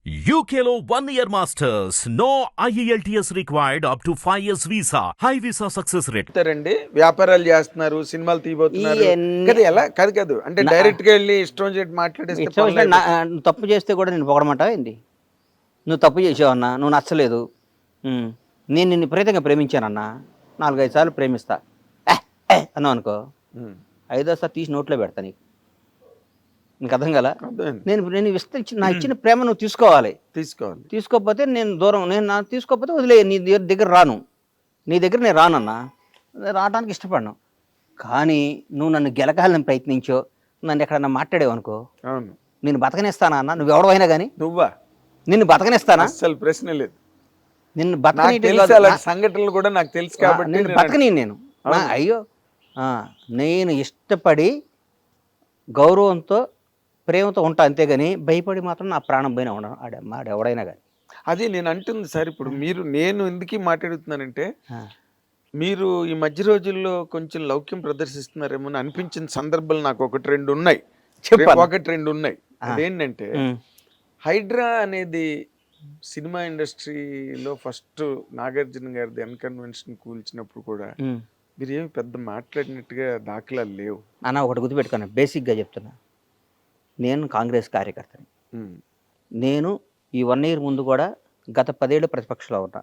UKLO 1 year masters. No IELTS required up to 5 years visa. High visa success rate. రండి వ్యాపారాలు చేస్తున్నారు, సినిమాలు తీయబోతున్నారు ఇవన్నీ కదా. ఎలా కాదు అంటే డైరెక్ట్ గా వెళ్ళి ఇష్టం వచ్చి మాట్లాడేస్తే ఇష్టం వచ్చిన నువ్వు తప్పు చేస్తే కూడా నేను పొగడమంటావా ఏంటి? నువ్వు తప్పు చేసావన్నా, నువ్వు నచ్చలేదు, నేను నిన్ను విపరీతంగా ప్రేమించానన్నా, 4-5 సార్లు ప్రేమిస్తా అన్నావు అనుకో, 5వ సారి తీసి నోట్లో పెడతా నీకు అర్థం కదా. నేను నా ఇచ్చిన ప్రేమ నువ్వు తీసుకోవాలి. తీసుకోకపోతే నేను దూరం, నేను తీసుకోకపోతే వదిలే, నీ దగ్గర రాను, నీ దగ్గర నేను రానన్నా, రావడానికి ఇష్టపడను. కానీ నువ్వు నన్ను గెలకాలని ప్రయత్నించో, నన్ను ఎక్కడన్నా మాట్లాడేవు అనుకో, నేను బతకనిస్తానా అన్న? నువ్వు ఎవడవైనా కానీ నువ్వా? నిన్ను బతకనిస్తానా? అసలు ప్రశ్న లేదు. నిన్ను బతకని సంఘటనలు కూడా నాకు తెలుసు కాబట్టి నేను బతకని నేను అయ్యో నేను ఇష్టపడి గౌరవంతో ప్రేమతో ఉంటా, అంతేగాని భయపడి మాత్రం నా ప్రాణం పోయినా ఉండను ఎవడైనా కానీ. అది నేను అంటుంది సార్. ఇప్పుడు నేను ఎందుకు మాట్లాడుతున్నానంటే, మీరు ఈ మధ్య రోజుల్లో కొంచెం లౌక్యం ప్రదర్శిస్తున్నారేమో అని అనిపించిన సందర్భాలు నాకు 1-2 ఉన్నాయి. అదేంటంటే, హైడ్రా అనేది సినిమా ఇండస్ట్రీలో ఫస్ట్ నాగార్జున గారిది అన్కన్వెన్షన్ కూల్చినప్పుడు కూడా మీరు ఏమి పెద్ద మాట్లాడినట్టుగా దాఖలాలు లేవు అన్న. ఒకటి గుర్తుపెట్టుకున్నా, బేసిక్గా చెప్తున్నా, నేను కాంగ్రెస్ కార్యకర్తని. నేను ఈ 1 year ముందు కూడా గత 10 ఏళ్ళు ప్రతిపక్షంలో ఉన్నా.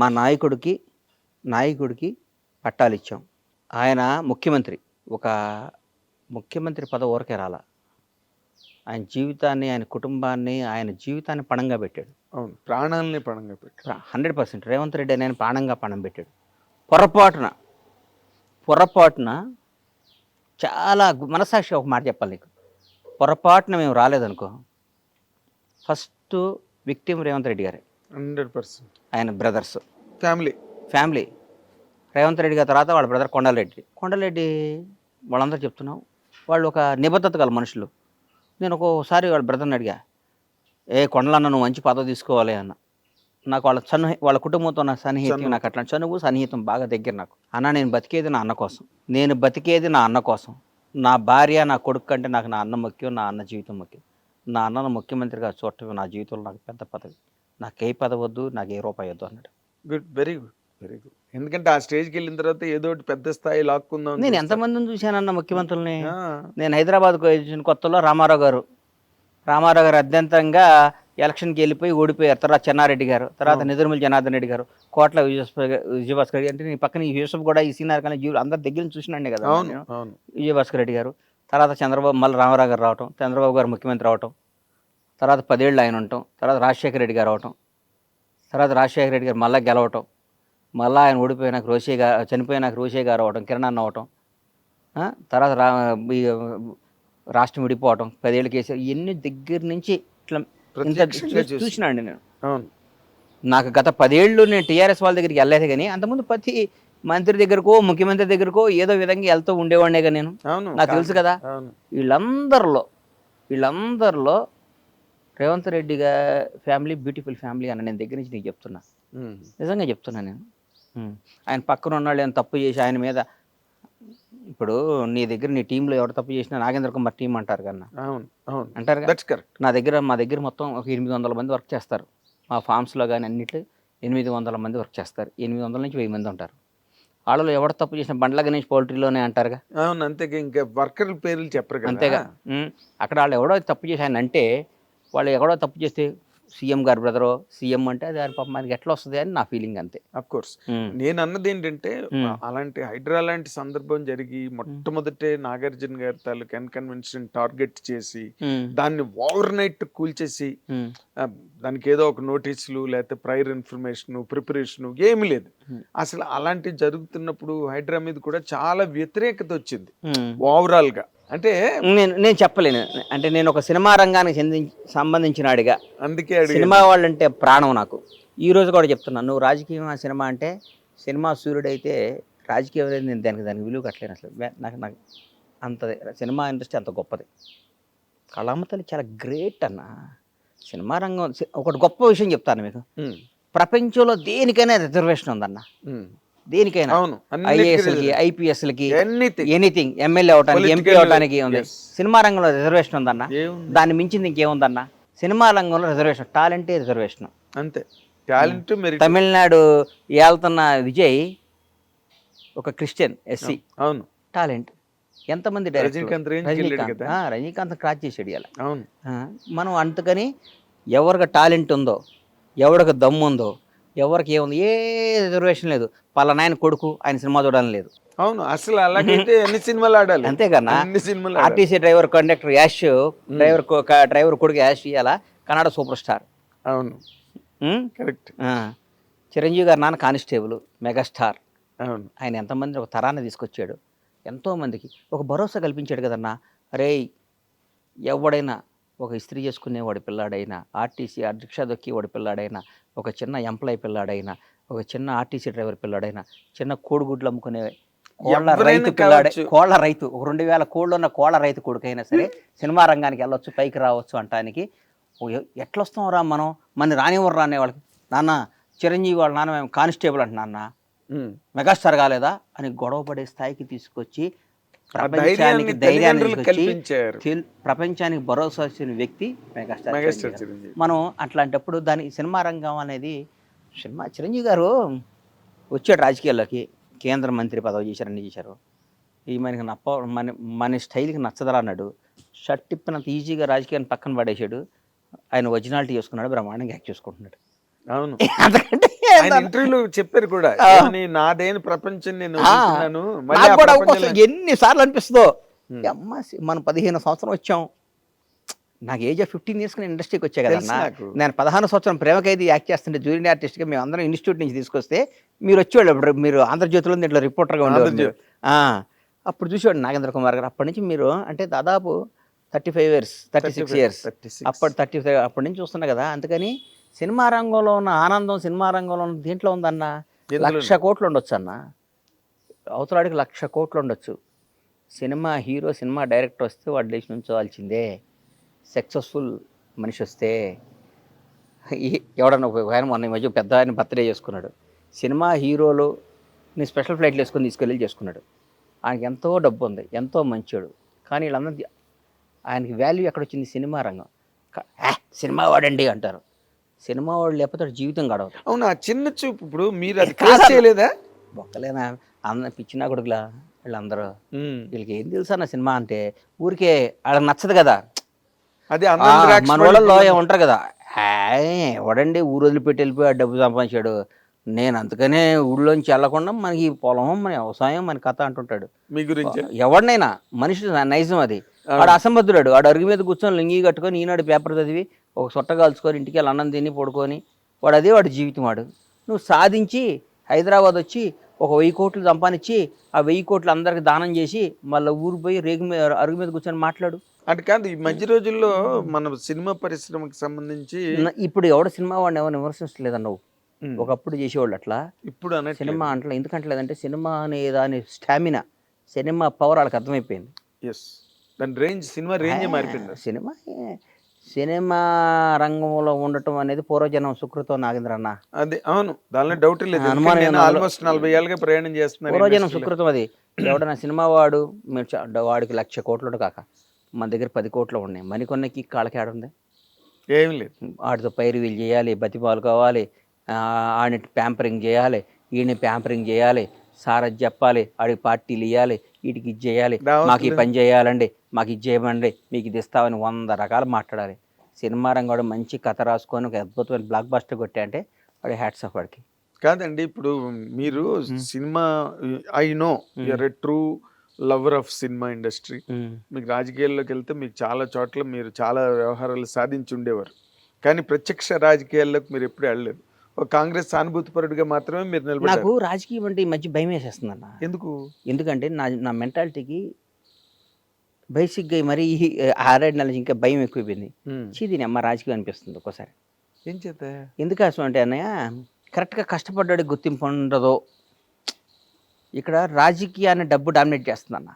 మా నాయకుడికి పట్టాలు ఇచ్చాం. ఆయన ముఖ్యమంత్రి, ఒక ముఖ్యమంత్రి పదవి ఊరకే రాలా. ఆయన జీవితాన్ని, ఆయన కుటుంబాన్ని, ఆయన జీవితాన్ని పణంగా పెట్టాడు. ప్రాణాలని పణంగా పెట్టాడు. 100%. రేవంత్ రెడ్డి ఆయన పణం పెట్టాడు. పొరపాటున చాలా మనసాక్షి ఒక మాట చెప్పాలి నీకు, పొరపాటున మేము రాలేదనుకో, ఫస్ట్ విక్టిమ్ రేవంత్ రెడ్డి గారే. 100%. ఆయన బ్రదర్స్, ఫ్యామిలీ రేవంత్ రెడ్డి గారి తర్వాత వాళ్ళ బ్రదర్ కొండలరెడ్డి వాళ్ళందరూ చెప్తున్నావు, వాళ్ళు ఒక నిబద్ధత గల మనుషులు. నేను ఒక్కోసారి వాళ్ళ బ్రదర్ని అడిగా, కొండలన్న నువ్వు మంచి పదవి తీసుకోవాలి అన్న. నాకు వాళ్ళ కుటుంబంతో నా సన్నిహితం, నాకు అట్లా చనువు సన్నిహితం బాగా దగ్గర. నాకు అన్న, నేను బతికేది నా అన్న కోసం, నా భార్య నా కొడుకు కంటే నాకు నా అన్న ముఖ్యం, నా అన్న జీవితం ముఖ్యం. నా అన్నను ముఖ్యమంత్రిగా చూడటం నా జీవితంలో నాకు పెద్ద పదవి, నాకు ఏ పదవి వద్దు, నాకు ఏ రూపాయి వద్దు అన్నాడు. Very good. ఎందుకంటే ఆ స్టేజ్కి వెళ్ళిన తర్వాత ఏదో ఒకటి పెద్ద స్థాయి లాక్కుందాం. నేను ఎంతమందిని చూశానన్న ముఖ్యమంత్రుల్ని. నేను హైదరాబాద్కు వచ్చిన కొత్తలో రామారావు గారు అత్యంతంగా ఎలక్షన్కి వెళ్ళిపోయి ఓడిపోయారు. తర్వాత చెన్నారెడ్డి గారు, తర్వాత నిదురుమల్లి జనార్దన్ రెడ్డి గారు, కోట్ల విజయభాస్కర్ రెడ్డి, అంటే నీ పక్కన యూసఫ్ కూడా ఈ సీనియర్ కానీ జీవులు అందరి దగ్గర నుంచి చూసినండి కదా విజయభాస్కర్ రెడ్డి గారు. తర్వాత మళ్ళీ రామారావు గారు రావటం, చంద్రబాబు గారు ముఖ్యమంత్రి అవటం, తర్వాత 10 ఏళ్ళు ఆయన ఉండటం, తర్వాత రాజశేఖర రెడ్డి గారు అవటం, తర్వాత రాజశేఖర రెడ్డి గారు మళ్ళీ గెలవటం, మళ్ళీ ఆయన ఓడిపోయినాక చనిపోయినాక రోషే గారు అవటం, కిరణ్ అన్న అవటం, తర్వాత రాష్ట్రం విడిపోవటం, 10 ఏళ్ళు కేసు, ఇవన్నీ దగ్గర నుంచి ఇట్లా చూసినాండి నేను. నాకు గత 10 ఏళ్ళు నేను టీఆర్ఎస్ వాళ్ళ దగ్గరికి వెళ్ళలేదు, కానీ అంతకుముందు ప్రతి మంత్రి దగ్గరకో ముఖ్యమంత్రి దగ్గరకో ఏదో విధంగా వెళ్తూ ఉండేవాడినే కదా నేను. నాకు తెలుసు కదా. వీళ్ళందరిలో Revanth Reddy family beautiful family అన్న. నేను దగ్గర నుంచి నీకు చెప్తున్నా, నిజంగా చెప్తున్నా నేను. ఆయన పక్కన ఉన్నాళ్ళు ఏమైనా తప్పు చేసి ఆయన మీద, ఇప్పుడు నీ దగ్గర నీ టీంలో ఎవరు తప్పు చేసినా నాగేంద్ర కుమార్ టీం అంటారు కన్నా, అంటారు కదా. మా దగ్గర మొత్తం ఒక 800 మంది వర్క్ చేస్తారు. మా ఫామ్స్లో కానీ అన్నిట్లో 800 మంది వర్క్ చేస్తారు. 800 నుంచి 1000 మంది ఉంటారు. వాళ్ళలో ఎవరు తప్పు చేసిన బండ్ల గణేష్ పౌల్ట్రీలోనే అంటారుగా. అంతే, ఇంకా వర్కర్ల పేర్లు చెప్పరు అంతేగా. అక్కడ వాళ్ళు ఎవడో తప్పు చేసి ఆయన అంటే, వాళ్ళు ఎవడో తప్పు చేస్తే సీఎం గారు బ్రదరో సీఎం అంటే అది పాపం మనకి ఎట్లా వస్తుంది అని నా ఫీలింగ్. అంతే. Of course. నేను అన్నది ఏంటంటే, అలాంటి హైడ్రా లాంటి సందర్భం జరిగి మొట్టమొదటే నాగార్జున గారి తాలూకు అన్కన్వెన్షన్ టార్గెట్ చేసి దాన్ని ఓవర్ నైట్ కూల్చేసి దానికి ఏదో ఒక నోటీసులు లేకపోతే ప్రైర్ ఇన్ఫర్మేషన్ ప్రిపరేషన్ ఏమి లేదు. అసలు అలాంటివి జరుగుతున్నప్పుడు హైడ్రా మీద కూడా చాలా వ్యతిరేకత వచ్చింది ఓవరాల్ గా. అంటే నేను చెప్పలేను, అంటే నేను ఒక సినిమా రంగానికి సంబంధించిన అడిగా, అందుకే సినిమా వాళ్ళు అంటే ప్రాణం నాకు. ఈ రోజు కూడా చెప్తున్నాను, నువ్వు రాజకీయం సినిమా అంటే, సినిమా సూర్యుడైతే రాజకీయం అనేది నేను దానికి విలువ కట్టలేను అసలు. నాకు అంత సినిమా ఇండస్ట్రీ అంత గొప్పది. కళామ తల్లి చాలా గ్రేట్ అన్న. సినిమా రంగం ఒకటి గొప్ప విషయం చెప్తాను మీకు, ప్రపంచంలో దేనికైనా రిజర్వేషన్ ఉందన్న. దేనికైనా అవును, ఐఏఎస్లకి ఐపీఎస్లకి ఎనీథింగ్. ఎనీథింగ్ ఎమ్మెల్యే అవడానికి ఎంపీ Political, అవడానికి ఉంది. yes. సినిమా రంగంలో రిజర్వేషన్ ఉందన్న, ఏముంది? దాన్ని మించింది ఇంకేముందన్న? సినిమా రంగంలో రిజర్వేషన్, టాలెంటే రిజర్వేషన్. అంతే, టాలెంట్ మెరిట్. తమిళనాడు ఏళ్తున్న విజయ్ ఒక క్రిస్టియన్ ఎస్సీ, అవును, టాలెంట్. ఎంతమంది రజనీకాంత్ range కి వెళ్ళాడు కదా. రజనీకాంత్ క్రాచ్ చేసాడు ఇలా. అవును, మనం అందుకని ఎవరికి టాలెంట్ ఉందో, ఎవరికి దమ్ము ఉందో, ఎవరికి ఏముంది, ఏ రిజర్వేషన్ లేదు. పలానా ఆయన కొడుకు, ఆయన సినిమా చూడాలని లేదు. అవును. అసలు అలాగైతే ఎన్ని సినిమాలు ఆడాలి, అంతేకన్నా. అన్ని సినిమాలు. RTC driver conductor Yash, driver కొడుకు యాష్ ఇయ్యాల కన్నడ సూపర్ స్టార్. అవును, కరెక్ట్. చిరంజీవి గారు నాన్న కానిస్టేబుల్, మెగాస్టార్. అవును, ఆయన ఎంతమంది ఒక తరాన్ని తీసుకొచ్చాడు, ఎంతోమందికి ఒక భరోసా కల్పించాడు కదన్నా. అరే ఎవడైనా, ఒక ఇస్త్రీ చేసుకునేవాడి పిల్లాడైనా, ఆర్టీసీ రిక్షా దొక్కేవాడి పిల్లాడైనా, ఒక చిన్న ఎంప్లాయీ పిల్లాడైనా, ఒక చిన్న ఆర్టీసీ డ్రైవర్ పిల్లాడైనా, చిన్న కోడిగుడ్లు అమ్ముకునే కోళ్ళ రైతు పిల్లాడే, కోళ్ళ రైతు, ఒక 2000 కోళ్ళు ఉన్న కోళ్ళ రైతు కొడుకైనా సరే సినిమా రంగానికి వెళ్ళొచ్చు, పైకి రావచ్చు అంటానికి. ఎట్లొస్తాం రా మనం, మన రానివ్వరు రానే వాళ్ళకి. నాన్న చిరంజీవి వాళ్ళ నాన్న మేము కానిస్టేబుల్ అంట, నాన్న మెగాస్టార్ కాలేదా అని గొడవ పడే స్థాయికి తీసుకొచ్చి ప్రపంచానికి ధైర్యాన్ని తీసుకొచ్చి ప్రపంచానికి భరోసా ఇచ్చిన వ్యక్తి మెగాస్టార్. మనం అట్లాంటప్పుడు దాని సినిమా రంగం అనేది, చిరంజీవి గారు వచ్చాడు రాజకీయాల్లోకి, కేంద్ర మంత్రి పదవి చేశారు, అన్ని చేశారు. ఈ మనకి మన స్టైల్కి నచ్చదరా అన్నాడు. షర్ట్ తిప్పినంత ఈజీగా రాజకీయాన్ని పక్కన పడేసాడు. ఆయన ఒరిజినాలిటీ చేసుకున్నాడు, బ్రహ్మాండంగా యాక్ట్ చేసుకుంటున్నాడు. అవును, అంతకంటే ఇంటర్వ్యూలు చెప్పారు కూడా, నాదేని ప్రపంచం నేను ఎన్నిసార్లు అనిపిస్తుందో. అమ్మ మనం 15 సంవత్సరం వచ్చాం, నాకు ఏజ్ ఆఫ్ 15 ఇయర్స్ నేను ఇండస్ట్రీకి వచ్చా కదన్నా. నేను 16 సంవత్సరం ప్రేమకైది యాక్ట్ చేస్తుంటే జూనియర్ ఆర్టిస్ట్గా మేము అందరం ఇన్స్టిట్యూట్ నుంచి తీసుకొస్తే మీరు వచ్చేవాళ్ళు, మీరు ఆంధ్రజ్యోతిలో దీంట్లో రిపోర్టర్గా ఉండేవాళ్ళు. అప్పుడు చూసేవాడు నాగేంద్ర కుమార్ గారు. అప్పటి నుంచి మీరు అంటే దాదాపు 35 ఇయర్స్ 36 ఇయర్స్ అప్పటి నుంచి చూస్తున్నా కదా. అందుకని సినిమా రంగంలో ఉన్న ఆనందం, సినిమా రంగంలో ఉన్న దీంట్లో ఉందన్న. 1,00,000 కోట్లు ఉండొచ్చు అన్న, అవతలాడికి 1,00,000 కోట్లు ఉండొచ్చు. సినిమా హీరో, సినిమా డైరెక్టర్ వస్తే వాడు లేచి నుంచోవాల్సిందే. సక్సెస్ఫుల్ మనిషి వస్తే, ఎవడన్నా ఆయన మొన్న ఈ మధ్య పెద్ద ఆయన బర్త్డే చేసుకున్నాడు, సినిమా హీరోలు నీ స్పెషల్ ఫ్లైట్లు వేసుకొని తీసుకెళ్ళి చేసుకున్నాడు. ఆయనకి ఎంతో డబ్బు ఉంది, ఎంతో మంచోడు. కానీ వీళ్ళందరూ ఆయనకి వాల్యూ ఎక్కడొచ్చింది? సినిమా రంగం. సినిమా వాడండి అంటారు. సినిమా వాడు లేకపోతే జీవితం గడవదు. అవును, ఆ చిన్న చూపు. ఇప్పుడు మీరు అది చేయలేదా? బొక్కలేనా అన్న పిచ్చినా కొడుకులా వీళ్ళందరూ. వీళ్ళకి ఏం తెలుసా అన్న సినిమా అంటే, ఊరికే వాళ్ళకి నచ్చదు కదా. అది మన వాళ్ళలో ఉంటారు కదా, ఎవడండి ఊరు వదిలిపెట్టి వెళ్ళిపోయి ఆ డబ్బు సంపాదించాడు, నేను అందుకనే ఊళ్ళోంచి వెళ్ళకుండా మనకి పొలం, మన వ్యవసాయం, మన కథ అంటుంటాడు. మీ గురించి ఎవడినైనా మనిషి నైజం అది. వాడు అసంబద్ధుడాడు. వాడు అరుగు మీద కూర్చొని లింగి కట్టుకొని ఈనాడు పేపర్ చదివి ఒక సొట్ట కాల్చుకొని ఇంటికి వెళ్ళి అన్నం తిని పడుకొని వాడు అదే వాడి జీవితం. వాడు నువ్వు సాధించి హైదరాబాద్ వచ్చి ఒక 1000 కోట్లు సంపాదించి ఆ 1000 కోట్లు అందరికి దానం చేసి మళ్ళీ ఊరు పోయి అరుగు మీద కూర్చొని మాట్లాడు. అంటే కాదు, ఈ మధ్య రోజుల్లో మన సినిమా పరిశ్రమకి సంబంధించి ఇప్పుడు ఎవడ సినిమా వాడిని ఎవరు విమర్శించలేదన్న. నువ్వు ఒకప్పుడు చేసేవాళ్ళు అట్లా, ఇప్పుడు సినిమా అంటలే. ఎందుకంటలేదంటే సినిమా అనే దాని స్టామినా, సినిమా పవర్ వాళ్ళకి అర్థమైపోయింది. దాని రేంజ్, సినిమా రేంజ్ మారిపోయింది. సినిమా రంగంలో ఉండటం అనేది పూర్వజనం సుకృతం నాగేంద్ర అన్న. అది అవును, దానిలో డౌట్ లేదు. అనుమానం. ఆల్మోస్ట్ 40 ఏళ్ళుగా ప్రయాణం చేస్తున్నారు. పూర్వజనం సుకృతం అది. ఎవడన్నా సినిమా వాడు వాడికి 1,00,000 కోట్లు కాక మన దగ్గర 10 కోట్లు ఉన్నాయి. మరికొన్నకి కాళ్ళకి ఆడుంది, ఏం లేదు. వాడితో పైరువీలు చేయాలి, బతిపాలు కావాలి, ఆడిని ప్యాంపరింగ్ చేయాలి, ఈయన ప్యాంపరింగ్ చేయాలి, సారథ్ చెప్పాలి, ఆడికి పార్టీలు ఇవ్వాలి, వీటికి ఇది చేయాలి, మాకు ఈ పని చేయాలండి, మాకు ఇది చేయమండి, మీకు ఇది ఇస్తామని 100 రకాలు మాట్లాడాలి. సినిమా రంగం మంచి కథ రాసుకొని ఒక అద్భుతమైన బ్లాక్ బస్టర్ కొట్టా అంటే వాడి హ్యాట్స్ ఆఫ్ వాడికి. కాదండి, ఇప్పుడు మీరు cinema, I know you're a true lover of cinema industry. మీకు రాజకీయాల్లోకి వెళ్తే మీకు చాలా చోట్ల మీరు చాలా వ్యవహారాలు సాధించి ఉండేవారు. కానీ ప్రత్యక్ష రాజకీయాల్లోకి మీరు ఎప్పుడు వెళ్ళలేదు. ఒక కాంగ్రెస్ సానుభూతిపరుడిగా మాత్రమే మీరు నిలబడ్డారు. నాకు రాజకీయం అంటే ఈ మధ్య భయం వేసేస్తుంది అన్న. ఎందుకంటే నా మెంటాలిటీకి బేసిక్గా మరీ 6-7 నెలలు ఇంకా భయం ఎక్కువైపోయింది. దీని అమ్మ రాజకీయం అనిపిస్తుంది ఒక్కోసారి. ఏం చేత? ఎందుకోసం అంటే అన్నయ్య, కరెక్ట్గా కష్టపడ్డాడు గుర్తింపు ఉండదు. ఇక్కడ రాజకీయాన్ని డబ్బు డామినేట్ చేస్తుందన్న.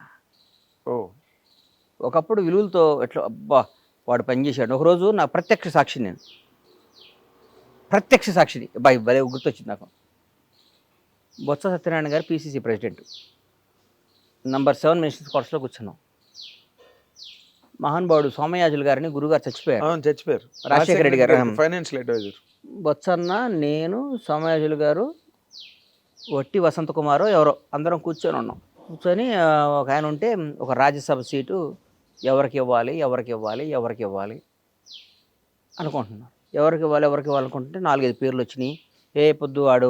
ఒకప్పుడు విలువలతో ఎట్లా అబ్బా వాడు పనిచేశాడు. ఒకరోజు నా ప్రత్యక్ష సాక్షి, నేను ప్రత్యక్ష సాక్షిని భలే గుర్తొచ్చింది నాకు. బొత్స సత్యనారాయణ గారు పిసిసి ప్రెసిడెంట్, నంబర్ 7 మినిస్టర్స్ క్వార్టర్స్లో కూర్చున్నాం. మహానుభావుడు సోమయాజులు గారిని గురుగారు చచ్చిపోయారు, అవును చచ్చిపోయారు. రాజశేఖర రెడ్డి గారు. Financial advisor. బొత్సన్న, నేను, సోమయాజులు గారు, వట్టి వసంత కుమారు ఎవరో అందరం కూర్చొని ఉన్నాం. కూర్చొని ఒక ఆయన ఉంటే ఒక రాజ్యసభ సీటు ఎవరికి ఇవ్వాలి ఎవరికి ఇవ్వాలి ఎవరికి ఇవ్వాలి అనుకుంటున్నారు. ఎవరికి ఇవ్వాలి అనుకుంటుంటే 4-5 పేర్లు వచ్చినాయి. పొద్దు వాడు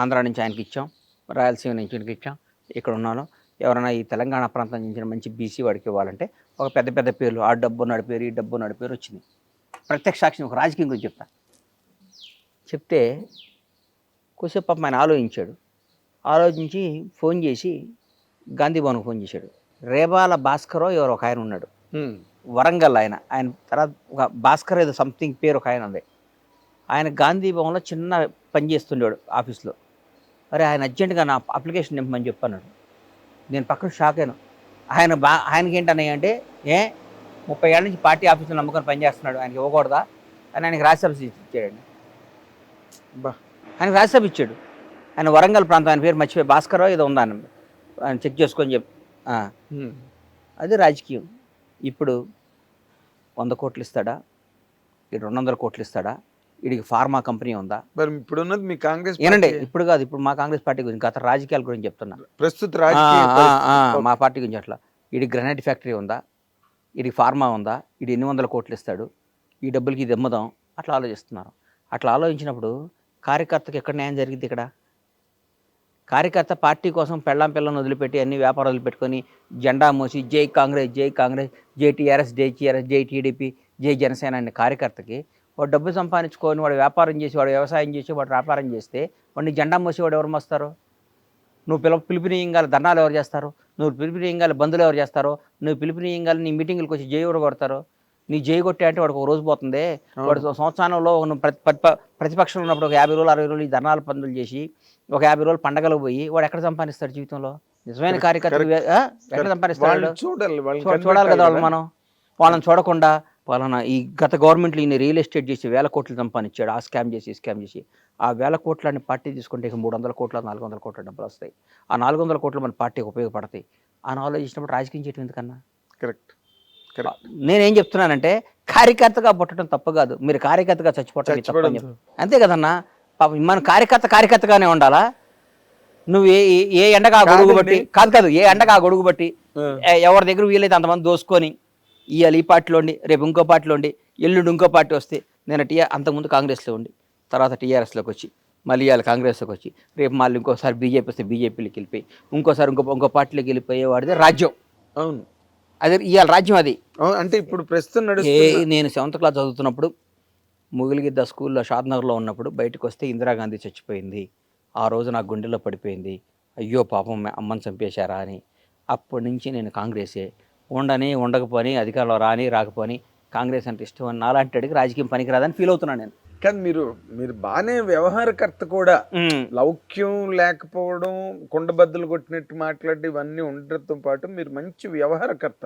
ఆంధ్ర నుంచి ఆయనకి ఇచ్చాం, రాయలసీమ నుంచి ఆయనకి ఇచ్చాం, ఇక్కడ ఉన్నాను, ఎవరైనా ఈ తెలంగాణ ప్రాంతం నుంచి మంచి బీసీ వాడికి ఇవ్వాలంటే ఒక పెద్ద పెద్ద పేర్లు, ఆ డబ్బు ఉన్నాడు పేరు, ఈ డబ్బు ఉన్నాడు పేరు వచ్చింది. ప్రత్యక్ష సాక్షి ఒక రాజకీయం గురించి చెప్తే కొద్దిసేపు పాపం ఆయన ఆలోచించి ఫోన్ చేసి గాంధీ భవన్కి ఫోన్ చేశాడు. రేబాల భాస్కరో ఎవరు ఒక ఆయన ఉన్నాడు, వరంగల్ ఆయన తర్వాత ఒక భాస్కర్ ఏదో సంథింగ్ పేరు ఒక ఆయన ఉంది. ఆయన గాంధీ భవన్లో చిన్న పని చేస్తుండేవాడు ఆఫీస్లో. అరే ఆయన అర్జెంటుగా నా అప్లికేషన్ నింపమని చెప్పన్నాడు. నేను పక్కన షాక్ అయినా. ఆయనకి ఏంటన్నాయి అంటే 30 ఏళ్ళ నుంచి పార్టీ ఆఫీసులో నమ్ముకొని పనిచేస్తున్నాడు, ఆయనకి ఇవ్వకూడదా అని ఆయనకి రాజ్యసభ ఇచ్చాడండి. ఆయనకి రాజ్యసభ ఇచ్చాడు. ఆయన వరంగల్ ప్రాంతం, ఆయన పేరు మర్చిపోయి భాస్కరో ఏదో ఉందా ఆయన చెక్ చేసుకొని అది రాజకీయం. ఇప్పుడు 100 కోట్లు ఇస్తాడా, 200 కోట్లు ఇస్తాడా, వీడికి ఫార్మా కంపెనీ ఉందా? మరి ఇప్పుడు ఉన్నది మీ కాంగ్రెస్ ఏనండి, ఇప్పుడు కాదు, ఇప్పుడు మా కాంగ్రెస్ పార్టీ గురించి, గత రాజకీయాల గురించి చెప్తున్నా. ప్రస్తుత మా పార్టీ గురించి అట్లా. వీడికి గ్రనైట్ ఫ్యాక్టరీ ఉందా, వీడికి ఫార్మా ఉందా, వీడు 800 కోట్లు ఇస్తాడు, ఈ డబ్బులకి ఇది అమ్ముదాం, అట్లా ఆలోచిస్తున్నారు. అట్లా ఆలోచించినప్పుడు కార్యకర్తకి ఎక్కడ న్యాయం జరిగింది? ఇక్కడ కార్యకర్త పార్టీ కోసం పిల్లని వదిలిపెట్టి అన్ని వ్యాపారాలు వదిలిపెట్టుకొని జెండా మోసి జై కాంగ్రెస్ జై కాంగ్రెస్, జై టీఆర్ఎస్ జై టీఆర్ఎస్, జై టీడీపీ, జై జనసేన అనే కార్యకర్తకి వాడు డబ్బు సంపాదించుకొని వాడు వ్యాపారం చేసి, వాడు వ్యవసాయం చేసి, వాడు వ్యాపారం చేస్తే వాడిని జెండా మోసి వాడు ఎవరు మోస్తారు? నువ్వు పిలుపునీయంగాలి ధర్నాలు ఎవరు చేస్తారు? నువ్వు పిలుపునీయంగాలి బంధువులు ఎవరు చేస్తారో? నువ్వు పిలుపునీయంగాలి నీ మీటింగ్లకు వచ్చి జై ఎవరు కొడతారు? నీ జై కొట్టే అంటే వాడికి ఒక రోజు పోతుంది. వాడు సంవత్సరంలో ప్రతిపక్షంలో ఉన్నప్పుడు ఒక 50 రోజులు 60 రోజులు ఈ ధర్నాలు పందులు చేసి ఒక 50 రోజులు పండగలు పోయి వాడు ఎక్కడ సంపాదిస్తాడు జీవితంలో? నిజమైన కార్యకర్త ఎక్కడ సంపాదిస్తాడు? చూడాలి కదా మనం. వాళ్ళని చూడకుండా వాళ్ళని ఈ గత గవర్నమెంట్లో ఈయన రియల్ ఎస్టేట్ చేసి 1000 కోట్లు సంపాదించాడు. ఆ స్కామ్ చేసి ఆ 1000 కోట్లని పార్టీ తీసుకుంటే ఇక 300 కోట్ల 400 కోట్ల డబ్బులు వస్తాయి. ఆ 400 కోట్లు మన పార్టీకి ఉపయోగపడతాయి అని ఆలోచించినప్పుడు రాజకీయం చేయడం ఎందుకన్నా? కరెక్ట్. నేనేం చెప్తున్నానంటే కార్యకర్తగా పుట్టడం తప్పు కాదు, మీరు కార్యకర్తగా చచ్చిపోవటం అంతే కదన్నా. పాపం మన కార్యకర్తగానే ఉండాలా? నువ్వు ఏ ఎండగా గొడుగు బట్టి కాదు ఏ ఎండగా గొడుగు బట్టి ఎవరి దగ్గర వీలైతే అంతమంది దోసుకొని ఇవాళ ఈ పార్టీలో ఉండి, రేపు ఇంకో పార్టీలో ఉండి, ఎల్లుండి ఇంకో పార్టీ వస్తే, నేను అంతకుముందు కాంగ్రెస్లో ఉండి తర్వాత టీఆర్ఎస్లోకి వచ్చి మళ్ళీ ఇవాళ కాంగ్రెస్లోకి వచ్చి రేపు మళ్ళీ ఇంకోసారి బీజేపీ వస్తే బీజేపీలోకి వెళ్ళిపోయి ఇంకోసారి ఇంకో పార్టీలోకి వెళ్ళిపోయేవాడిదే రాజ్యం. అవును, అదే ఇవాళ రాజ్యం అది. అంటే ఇప్పుడు ప్రస్తుతం నేను 7th క్లాస్ చదువుతున్నప్పుడు ముగిలిగిద్ద స్కూల్లో షాద్నగర్లో ఉన్నప్పుడు బయటకు వస్తే ఇందిరాగాంధీ చచ్చిపోయింది. ఆ రోజు నాకు గుండెల్లో పడిపోయింది, అయ్యో పాపం అమ్మని చంపేశారా అని. అప్పటి నుంచి నేను కాంగ్రెసే. ఉండకపోని అధికారంలో రాకపోని కాంగ్రెస్ అంటే ఇష్టం అని నాలాంటి అడిగి రాజకీయం పనికిరాదని ఫీల్ అవుతున్నాను నేను. కానీ మీరు బాగానే వ్యవహారకర్త కూడా, లౌక్యం లేకపోవడం, కుండబద్దలు కొట్టినట్టు మాట్లాడి ఇవన్నీ ఉండటంతో పాటు మీరు మంచి వ్యవహారకర్త.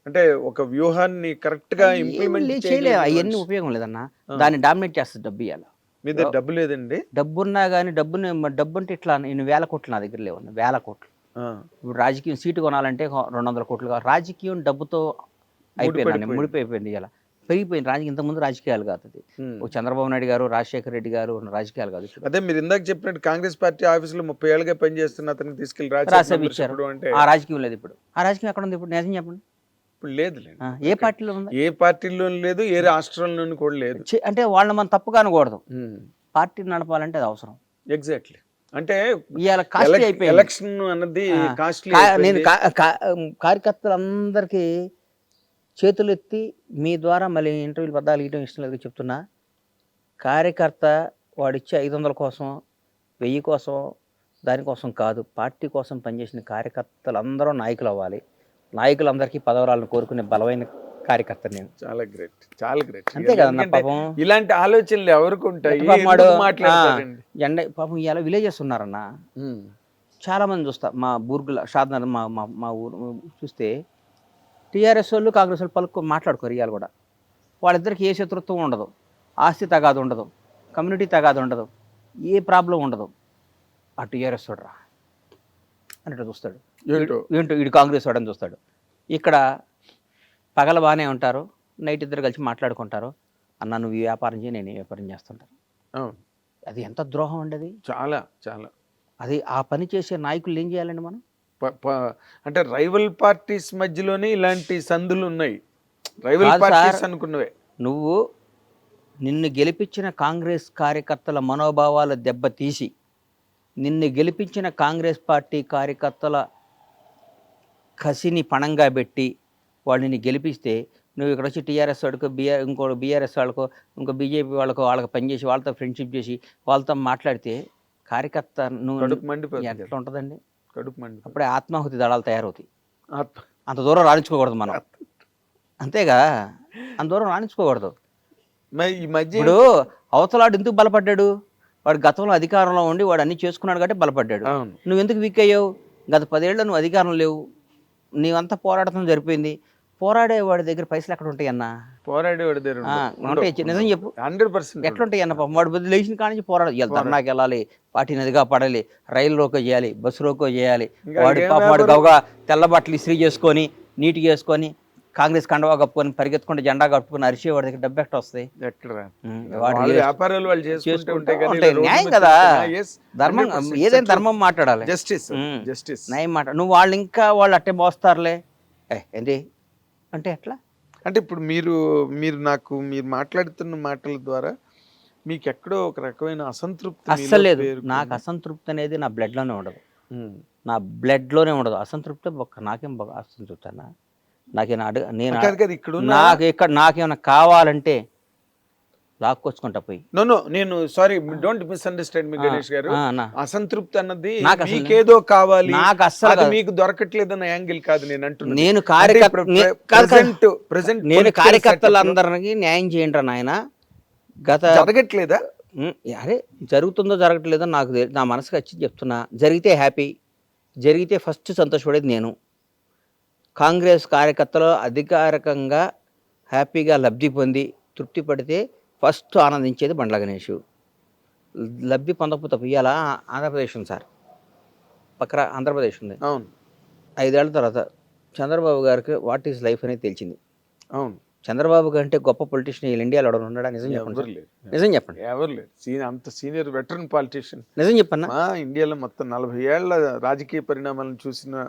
అంటే ఒక వ్యూహాన్ని కరెక్ట్ గా ఇంప్లిమెంట్ చేయలేదు. అవన్నీ ఉపయోగం లేదన్నా, దాన్ని డామినేట్ చేస్తుంది డబ్బు. ఇవ్వాలి మీ దగ్గర డబ్బు లేదండి? డబ్బున్నా కానీ డబ్బు అంటే ఇట్లా నేను 1000 కోట్లు నా దగ్గర లేవు, 1000 కోట్లు. ఇప్పుడు రాజకీయం సీటు కొనాలంటే 200 కోట్లు కావాలి. రాజకీయం డబ్బుతో అయిపోయింది, ముడిపోయిపోయింది. ఇలా పెరిగిపోయింది రాజకీయం. ఇంతకుముందు రాజకీయాలు కాదు, అది చంద్రబాబు నాయుడు గారు, రాజశేఖర రెడ్డి గారు రాజకీయాలు కాదు. అదే మీరు ఇందాక చెప్పినట్టు కాంగ్రెస్ పార్టీ ఆఫీసులో 30 ఏళ్ళుగా పనిచేస్తున్న అతనికి తీసుకెళ్లి రాజ్యసభ ఇచ్చారు. ఆ రాజకీయం లేదు ఇప్పుడు. ఆ రాజకీయం ఎక్కడ ఉంది ఇప్పుడు? నిజం చెప్పండి. ఇప్పుడు లేదు. ఏ పార్టీలో ఉంది? ఏ పార్టీలో లేదు, ఏ రాష్ట్రంలోనూ కూడా లేదు. అంటే వాళ్ళని మనం తప్పుగా అనకూడదు. పార్టీ నడపాలంటే అది అవసరం. ఎగ్జాక్ట్లీ. అంటే ఇవాళ కాస్ట్లీ అయిపోయింది ఎలక్షన్ అన్నది కాస్ట్లీ. నేను కార్యకర్తలందరికీ చేతులు ఎత్తి మీ ద్వారా మళ్ళీ ఇంటర్వ్యూలు పద్దాలు ఇవ్వడం ఇష్టం లేదు చెప్తున్నా. కార్యకర్త వాడిచ్చే 500 కోసం 1000 కోసం దానికోసం కాదు, పార్టీ కోసం పనిచేసిన కార్యకర్తలందరూ నాయకులు అవ్వాలి. నాయకులందరికీ పదవరాలను కోరుకునే బలమైన కార్యకర్త నేను. చాలా గ్రేట్, చాలా గ్రేట్. అంతే కదన్నా. పాపం ఇలాంటి ఆలోచనలు ఎవరికి ఉంటాయి? పాపం ఇవాళ విలేజెస్ ఉన్నారన్న, చాలా మంది చూస్తా. మా బూర్గుల షాద్నగర్ మా ఊరు చూస్తే టీఆర్ఎస్ వాళ్ళు కాంగ్రెస్ వాళ్ళు మాట్లాడుకోరు. ఇవాళ కూడా వాళ్ళిద్దరికి ఏ శత్రుత్వం ఉండదు, ఆస్తి తగాదు ఉండదు, కమ్యూనిటీ తగాదు ఉండదు, ఏ ప్రాబ్లం ఉండదు. ఆ టీఆర్ఎస్ వాడురా అన్నట్టు చూస్తాడు. ఏంటో ఏంటో వీడు కాంగ్రెస్ వాడని చూస్తాడు. ఇక్కడ పగల బాగానే ఉంటారు, నైట్ ఇద్దరు కలిసి మాట్లాడుకుంటారు. అన్న నువ్వు ఈ వ్యాపారం చేయి, నేను ఈ వ్యాపారం చేస్తుంటాను. అవును, అది ఎంత ద్రోహం అండి అది. చాలా చాలా. అది ఆ పని చేసే నాయకులు ఏం చేయాలండి మనం? అంటే రైవల్ పార్టీస్ మధ్యలోనే ఇలాంటి సందులు ఉన్నాయి. రైవల్ కాదు పార్టీస్ సార్. అనుకున్నవే. నువ్వు నిన్ను గెలిపించిన కాంగ్రెస్ కార్యకర్తల మనోభావాలు దెబ్బతీసి, నిన్ను గెలిపించిన కాంగ్రెస్ పార్టీ కార్యకర్తల కసిని పణంగా పెట్టి వాళ్ళని గెలిపిస్తే, నువ్వు ఇక్కడ వచ్చి టీఆర్ఎస్ వాడికో ఇంకో బీఆర్ఎస్ వాళ్ళకో ఇంకో బీజేపీ వాళ్ళకో పనిచేసి వాళ్ళతో ఫ్రెండ్షిప్ చేసి వాళ్ళతో మాట్లాడితే కార్యకర్త నువ్వు కడుపు మండిపోతుంది. ఎట్లా ఉంటుందండి? కడుపు మండి. అప్పుడే ఆత్మాహుతి దళాలు తయారవుతాయి. అంత దూరం రాణించుకోకూడదు మనం, అంతేగా, అంత దూరం రాణించుకోకూడదు. ఈ మధ్య ఇప్పుడు అవతలాడు ఎందుకు బలపడ్డాడు? వాడు గతంలో అధికారంలో ఉండి వాడు అన్ని చేసుకున్నాడు కాబట్టి బలపడ్డాడు. అవును, నువ్వు ఎందుకు వీక్ అయ్యావు? గత 10 ఏళ్ళు నువ్వు అధికారం లేవు, నీవంతా పోరాడటం జరిపోయింది. పోరాడే వాడి దగ్గర పైసలు ఎక్కడ ఉంటాయి అన్న? పోరాడేవాడి దగ్గర ఉంటాయి, నిజం చెప్పు. 100% ఎట్లుంటాయి అన్న? పాపం వాడు బదులు లేచిన కాడి నుంచి పోరాడు. ఇలా ధర్నాకి వెళ్ళాలి, పార్టీని అదిగా పడాలి, రైలు రోకో చేయాలి, బస్సు రోకో చేయాలి. వాడు పాపం వాడు గౌగా తెల్ల బట్టలు ఇస్త్రీ చేసుకొని నీట్గా వేసుకొని కాంగ్రెస్ కండవా కప్పుకొని పరిగెత్తుకుంటే జెండా కప్పుకొని అరిసే వాడి దగ్గర డబ్బు ఎక్కడ వస్తాయి? ఎక్కడ వాడు వ్యాపారాలు వాళ్ళు చేసుకుంటూ ఉంటే న్యాయం కదా. ధర్మం ఏదైనా ధర్మం మాట్లాడాలి, జస్టిస్ జస్టిస్ న్యాయం మాట్లాడాలి. నువ్వు వాళ్ళు ఇంకా వాళ్ళు అట్టే మోస్తారులే ఏంటి అంటే ఎట్లా? అంటే ఇప్పుడు మీరు మాట్లాడుతున్న మాటల ద్వారా మీకు ఎక్కడో ఒక రకమైన అసంతృప్తి అస్సలు లేదు. నాకు అసంతృప్తి అనేది నా బ్లడ్లోనే ఉండదు, నా బ్లడ్లోనే ఉండదు అసంతృప్తి. నాకేం అసంతృప్తి అన్న? నాకేమన్నా కావాలంటే లాక్కొచ్చుకుంటా పోయి. నేను సారీ, డోంట్ మిస్అండర్స్టాండ్ మీ గణేష్ గారు. అసంతృప్తి అన్నది మీకేదో కావాలి, నాకు అస్సలు మీకు దొరకట్లేదన్న యాంగిల్ కాదు నేను అంటున్నాను. నేను కార్యకర్తలందరికీ న్యాయం చేయండి నాయన. గత జరగట్లేదా? అరే జరుగుతుందో జరగట్లేదో నాకు నా మనసుకు వచ్చి చెప్తున్నా. జరిగితే హ్యాపీ, జరిగితే ఫస్ట్ సంతోషపడేది నేను. కాంగ్రెస్ కార్యకర్తలు అధికారికంగా హ్యాపీగా లబ్ధి పొంది తృప్తి పడితే ఫస్ట్ ఆనందించేది బండ్ల గణేష్. లబ్ధి పొందకపోతే ఇవాళ ఆంధ్రప్రదేశ్ ఉంది సార్, పక్కన ఆంధ్రప్రదేశ్ ఉంది. అవును, 5 ఏళ్ల తర్వాత చంద్రబాబు గారికి వాట్ ఈజ్ లైఫ్ అనేది తెలిసింది. అవును, చంద్రబాబు కంటే గొప్ప పొలిటీషియన్ ఇండియాలో ఎవరు ఉన్నాడా? నిజం చెప్పండి, నిజం చెప్పండి. ఎవరు లేరు అంత సీనియర్ వెటరన్ పాలిటీషియన్. నిజం చెప్పన్నా. ఇండియాలో మొత్తం 40 ఏళ్ల రాజకీయ పరిణామాలను చూసిన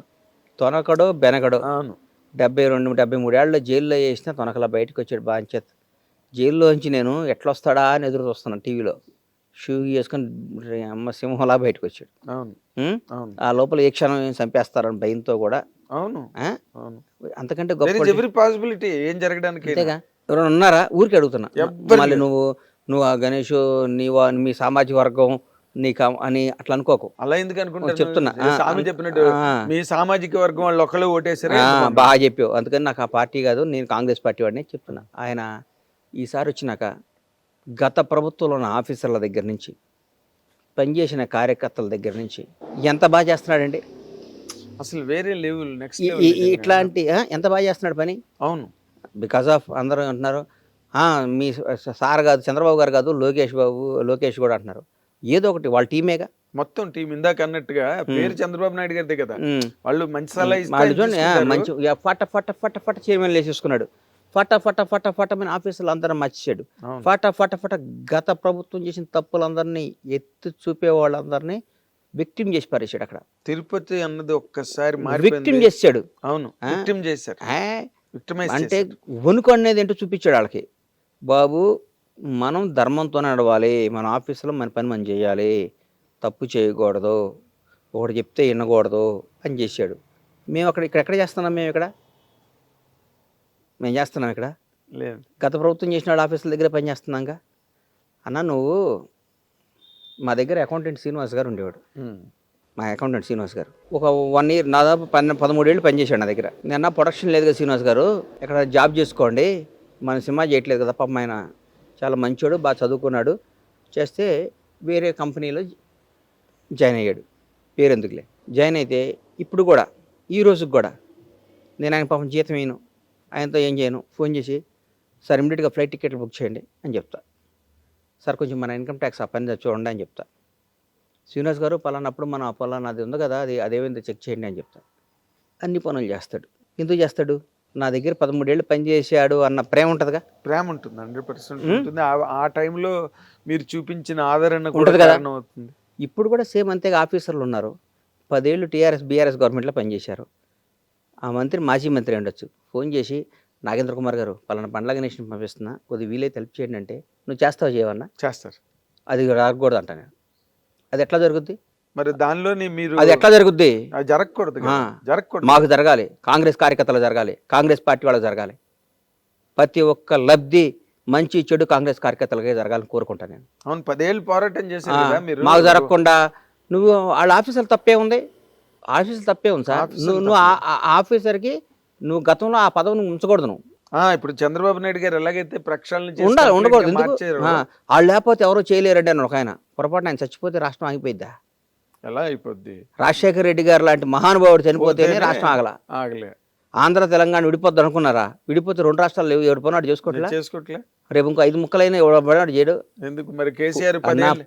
తొనకడో బెనకడో. అవును, 72-73 ఏళ్ళలో జైల్లో వేసిన తొనకలా బయటకు వచ్చాడు బాంచేత్. జైల్లోంచి నేను ఎట్లా వస్తాడా అని ఎదురు చూస్తున్నాను టీవీలో. షూ వేసుకొని అమ్మ సింహంలా బయటకు వచ్చాడు. అవును, అవును. ఆ లోపల ఏ క్షణం చంపేస్తారని భయంతో కూడా. అవును, అంతకంటే గొప్ప ఎవరి పాసిబిలిటీ ఏం జరగడానికి. అంతేగా, ఎవరైనా ఉన్నారా? ఊరికి అడుగుతున్నా. మళ్ళీ నువ్వు ఆ గణేష్ మీ సామాజిక వర్గం నీకు అని అట్లా అనుకోకు. అలా ఎందుకు అనుకుంటా చెప్తున్నా. స్వామి చెప్పినట్టు మీ సామాజిక వర్గం వాళ్ళు ఒకళ్ళు ఓటేసారు. బాగా చెప్పావు. అందుకని నాకు ఆ పార్టీ కాదు, నేను కాంగ్రెస్ పార్టీ వాడిని చెప్తున్నా. ఆయన ఈసారి వచ్చినాక గత ప్రభుత్వంలో ఉన్న ఆఫీసర్ల దగ్గర నుంచి పనిచేసిన కార్యకర్తల దగ్గర నుంచి ఎంత బాగా చేస్తున్నాడండి అసలు. వేరే లెవెల్, నెక్స్ట్ ఇట్లాంటి ఎంత బాగా చేస్తున్నాడు పని. అవును, బికాస్ ఆఫ్ అందరూ అంటున్నారు మీ సార్ కాదు, చంద్రబాబు గారు కాదు, లోకేష్ కూడా అంటున్నారు. ఏదో ఒకటి వాళ్ళ టీమేగా, మొత్తం టీం. ఇందాక అన్నట్టుగా పేరు చంద్రబాబు నాయుడు గారిదే కదా. వాళ్ళు మంచి సలహా మంచి ఫట ఫట ఫట ఫట చైర్మన్ వేసేసుకున్నాడు. ఫట ఫట ఫట ఫట మన ఆఫీసులు అందరం మర్చిచాడు. ఫట ఫట ఫట గత ప్రభుత్వం చేసిన తప్పులందరినీ ఎత్తి చూపే వాళ్ళందరినీ విక్టిమ్ చేసి పారేసాడు. అక్కడ తిరుపతి అన్నది ఒక్కసారి విక్టిమ్ చేసాడు. అవును, విక్టిమ్ చేశారు. అంటే వణుకు అనేది ఏంటో చూపించాడు వాళ్ళకి. బాబు మనం ధర్మంతో నడవాలి, మన ఆఫీసులో మన పని మనం చేయాలి, తప్పు చేయకూడదు, ఒకటి చెప్తే వినకూడదు అని చేశాడు. మేము ఎక్కడ చేస్తున్నాం? మేము చేస్తున్నాం ఇక్కడ లేదు. గత ప్రభుత్వం చేసిన వాళ్ళ ఆఫీసుల దగ్గర పని చేస్తున్నాగా. అన్న నువ్వు మా దగ్గర అకౌంటెంట్ శ్రీనివాస్ గారు ఉండేవాడు. మా అకౌంటెంట్ శ్రీనివాస్ గారు ఒక 1 ఇయర్ దాదాపు 13 ఏళ్ళు పనిచేశాడు నా దగ్గర. నేను ప్రొడక్షన్ లేదు కదా శ్రీనివాస్ గారు, ఎక్కడ జాబ్ చేసుకోండి, మన సినిమా చేయట్లేదు కదా. పాపం ఆయన చాలా మంచోడు, బాగా చదువుకున్నాడు. చేస్తే వేరే కంపెనీలో జాయిన్ అయ్యాడు. పేరెందుకులే, జాయిన్ అయితే ఇప్పుడు కూడా ఈ రోజుకి కూడా నేను ఆయన పాపం జీతం వేయను, ఆయనతో ఏం చేయను. ఫోన్ చేసి సార్ ఇమ్మీడియట్గా ఫ్లైట్ టికెట్లు బుక్ చేయండి అని చెప్తా. సార్ కొంచెం మన ఇన్కమ్ ట్యాక్స్ ఆ పని చూడండి అని చెప్తా. శ్రీనివాస్ గారు పలానప్పుడు మన పలానాది ఉంది కదా, అదేమైందో చెక్ చేయండి అని చెప్తాడు. అన్ని పనులు చేస్తాడు. ఎందుకు చేస్తాడు? నా దగ్గర 13 ఏళ్ళు పనిచేసాడు అన్న ప్రేమ ఉంటుందిగా. ప్రేమ ఉంటుంది, 100% ఉంటుంది. ఆ టైంలో మీరు చూపించిన ఆదరణ కూడా ఉంటది కదా. కారణం అవుతుంది. ఇప్పుడు కూడా సేమ్ అంతేగా. ఆఫీసర్లు ఉన్నారు, 10 ఏళ్ళు బీఆర్ఎస్ గవర్నమెంట్లో పనిచేశారు. ఆ మంత్రి మాజీ మంత్రి ఉండొచ్చు, ఫోన్ చేసి నాగేంద్ర కుమార్ గారు పలానా బండ్ల గణేష్ని పంపిస్తున్నా, కొద్దిగా వీలైతే హెల్ప్ చేయండి అంటే, నువ్వు చేస్తావు చేయవన్నా? చేస్తారు. అది రాకూడదు అంట నేను. అది ఎట్లా జరుగుద్ది? మరి దానిలోని మీరు అది ఎట్లా జరుగుద్ది? అది జరగకూడదు కదా. జరగకూడదు. మాకు జరగాలి, కాంగ్రెస్ కార్యకర్తలు జరగాలి, కాంగ్రెస్ పార్టీ వాళ్ళకి జరగాలి. ప్రతి ఒక్క లబ్ధి మంచి చెడు కాంగ్రెస్ కార్యకర్తలకే జరగాలని కోరుకుంటాను నేను. అవును, 10 ఏళ్ళు పోరాటం చేశారు కదా మీరు. మాకు జరగకుండా నువ్వు వాళ్ళ ఆఫీసర్లు తప్పే ఉంది. ఆఫీసర్ తప్పే ఉంది సార్. నువ్వు ఆఫీసర్కి నువ్వు గతంలో ఆ పదవిని ఉంచకూడదు. నువ్వు ఇప్పుడు చంద్రబాబు నాయుడు గారు ఎలాగైతే ప్రక్షాళన ఉండాలి, ఉండకూడదు. ఎందుకు? మార్చారు. వాళ్ళు లేకపోతే ఎవరో చేయలేరండి అని ఒక ఆయన. పొరపాటున ఆయన చచ్చిపోతే రాష్ట్రం ఆగిపోయిద్దా? ఎలా అయిపోద్ది? రాజశేఖర రెడ్డి గారు లాంటి మహానుభావుడు చనిపోతేనే రాష్ట్రం ఆగలే. ఆంధ్ర తెలంగాణ విడిపోద్ది అనుకున్నారా? విడిపోతే 2 రాష్ట్రాలు లేవు. ఎవడు పోనాడు చేసుకోవట్లే. రేపు ఇంకో 5 ముక్కలైనా ఎవడు చేయడు. ఎందుకు మరి కేసీఆర్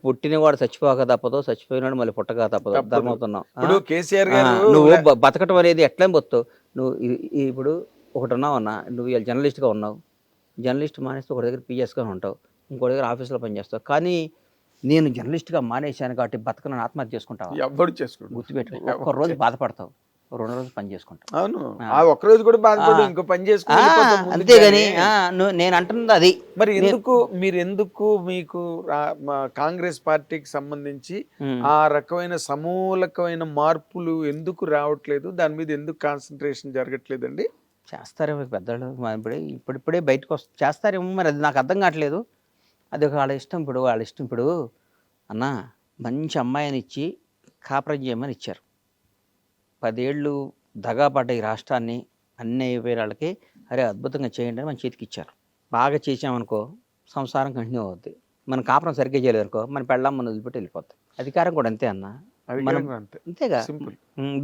పుట్టినవాడు చచ్చిపోక తప్పదు, చచ్చిపోయినాడు మళ్ళీ పుట్టక తప్పదు. అర్థమవుతున్నావు? ఇప్పుడు కేసీఆర్ గారు నువ్వు బతకటం అనేది ఎట్లా బతుకుతావు నువ్వు? ఇప్పుడు ఒకటి ఉన్నావు అన్న, నువ్వు ఇలా జర్నలిస్ట్గా ఉన్నావు. జర్నలిస్ట్ మానేస్తే ఒక దగ్గర పిఎస్గా ఉంటావు, ఇంకో దగ్గర ఆఫీస్లో పనిచేస్తావు. కానీ నేను జర్నలిస్ట్గా మానేశాను కాబట్టి బతకనని ఆత్మహత్య చేసుకుంటావు. ఎవ్వడు చేసుకుంటావు? గుర్తుపెట్టు. ఒక్క రోజు బాధపడతావు, 2 రోజులు పని చేసుకుంటావు. అవును, ఆ ఒక్క రోజు కూడా బాధపడు, ఇంకో పని చేసుకుంటా. అంతేగాని నేను అంటున్నది అది. మరి ఎందుకు మీకు కాంగ్రెస్ పార్టీకి సంబంధించి ఆ రకమైన సమూలకమైన మార్పులు ఎందుకు రావట్లేదు? దాని మీద ఎందుకు కాన్సన్ట్రేషన్ జరగట్లేదండి? చేస్తారేమో పెద్దలు, ఇప్పుడిప్పుడే బయటకు చేస్తారేమో. మరి అది నాకు అర్థం కావట్లేదు. అది వాళ్ళ ఇష్టం. వాళ్ళ ఇష్టం. ఇప్పుడు అన్న మంచి అమ్మాయిని ఇచ్చి కాపురం చేయమని ఇచ్చారు. 10 ఏళ్ళు దగాపడ్డ ఈ రాష్ట్రాన్ని అన్నీ అయిపోయిన వాళ్ళకి అరే అద్భుతంగా చేయండి అని మన చేతికి ఇచ్చారు. బాగా చేసామనుకో సంసారం కంటిన్యూ అవుద్ది. మన కాపురం సరిగ్గా చేయలేదు అనుకో మన పెళ్ళాం మన వదిలిపెట్టి వెళ్ళిపోద్ది. అధికారం కూడా అంతే అన్న. మనం అంతేగా.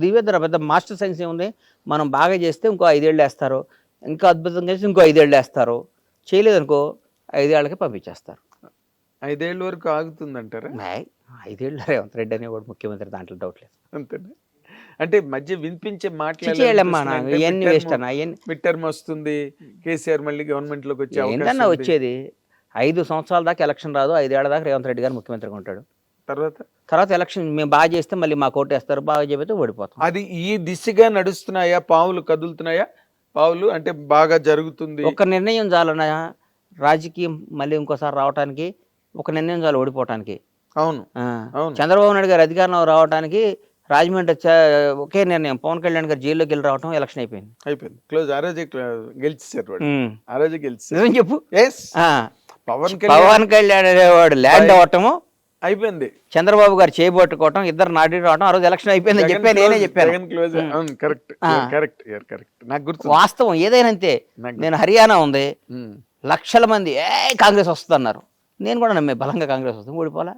దివ్యధర పెద్ద మాస్టర్ సైన్స్ ఏముంది? మనం బాగా చేస్తే ఇంకో 5 ఏళ్ళు వేస్తారు, ఇంకా అద్భుతంగా చేస్తే ఇంకో 5 ఏళ్ళు వేస్తారు. చేయలేదనుకో 5 ఏళ్ళకి పంపించేస్తారు. 5 ఏళ్ళ వరకు ఆగుతుందంటారా? 5 ఏళ్ళు రేవంత్ రెడ్డి అనేవాడు ముఖ్యమంత్రి, దాంట్లో డౌట్ లేదు. అంతేనా? అంటే మధ్య వినిపించే మాటలు మిడ్ టర్మ్ వస్తుంది, కేసీఆర్ మళ్ళీ గవర్నమెంట్ లోకి వచ్చే ఏంటన్నా వచ్చేది? 5 సంవత్సరాల దాకా ఎలక్షన్ రాదు, 5 ఏళ్ల దాకా రేవంత్ రెడ్డి గారు ముఖ్యమంత్రిగా ఉంటాడు. తర్వాత ఎలక్షన్ మేము బాగా చేస్తే మళ్ళీ మాకు ఓటేస్తారు, బాగా చెబితే ఓడిపోతాం. అది ఈ దిశగా నడుస్తున్నాయా? పావులు కదులుతున్నాయా? పావులు అంటే బాగా జరుగుతుంది. ఒక నిర్ణయం చాలన్నా రాజకీయం మళ్ళీ ఇంకోసారి రావడానికి, ఒక నిర్ణయం చాలు ఓడిపోవటానికి. అవును, చంద్రబాబు నాయుడు గారు అధికారంలో రావడానికి రాజమండ్రి ఒకే నిర్ణయం, పవన్ కళ్యాణ్ గారు జైల్లోకి వెళ్ళి రావటం, ఎలక్షన్ అయిపోయింది. క్లోజ్. ఆ రోజే గెలిచారు. నిజం చెప్పు. పవన్ కళ్యాణ్ అనేవాడు ల్యాండ్ అవటము అయిపోయింది, చంద్రబాబు గారు చేయబట్టుకోవటం, ఇద్దరు నాటి రావటం, ఆ రోజు ఎలక్షన్ అయిపోయింది చెప్పి నేనే చెప్పాను. నాకు గుర్తు. వాస్తవం ఏదైనా అంతే. నేను హర్యానా ఉంది, లక్షల మంది కాంగ్రెస్ వస్తుంది అన్నారు. నేను కూడా నమ్మే బలంగా కాంగ్రెస్ వస్తుంది, ఓడిపోలా.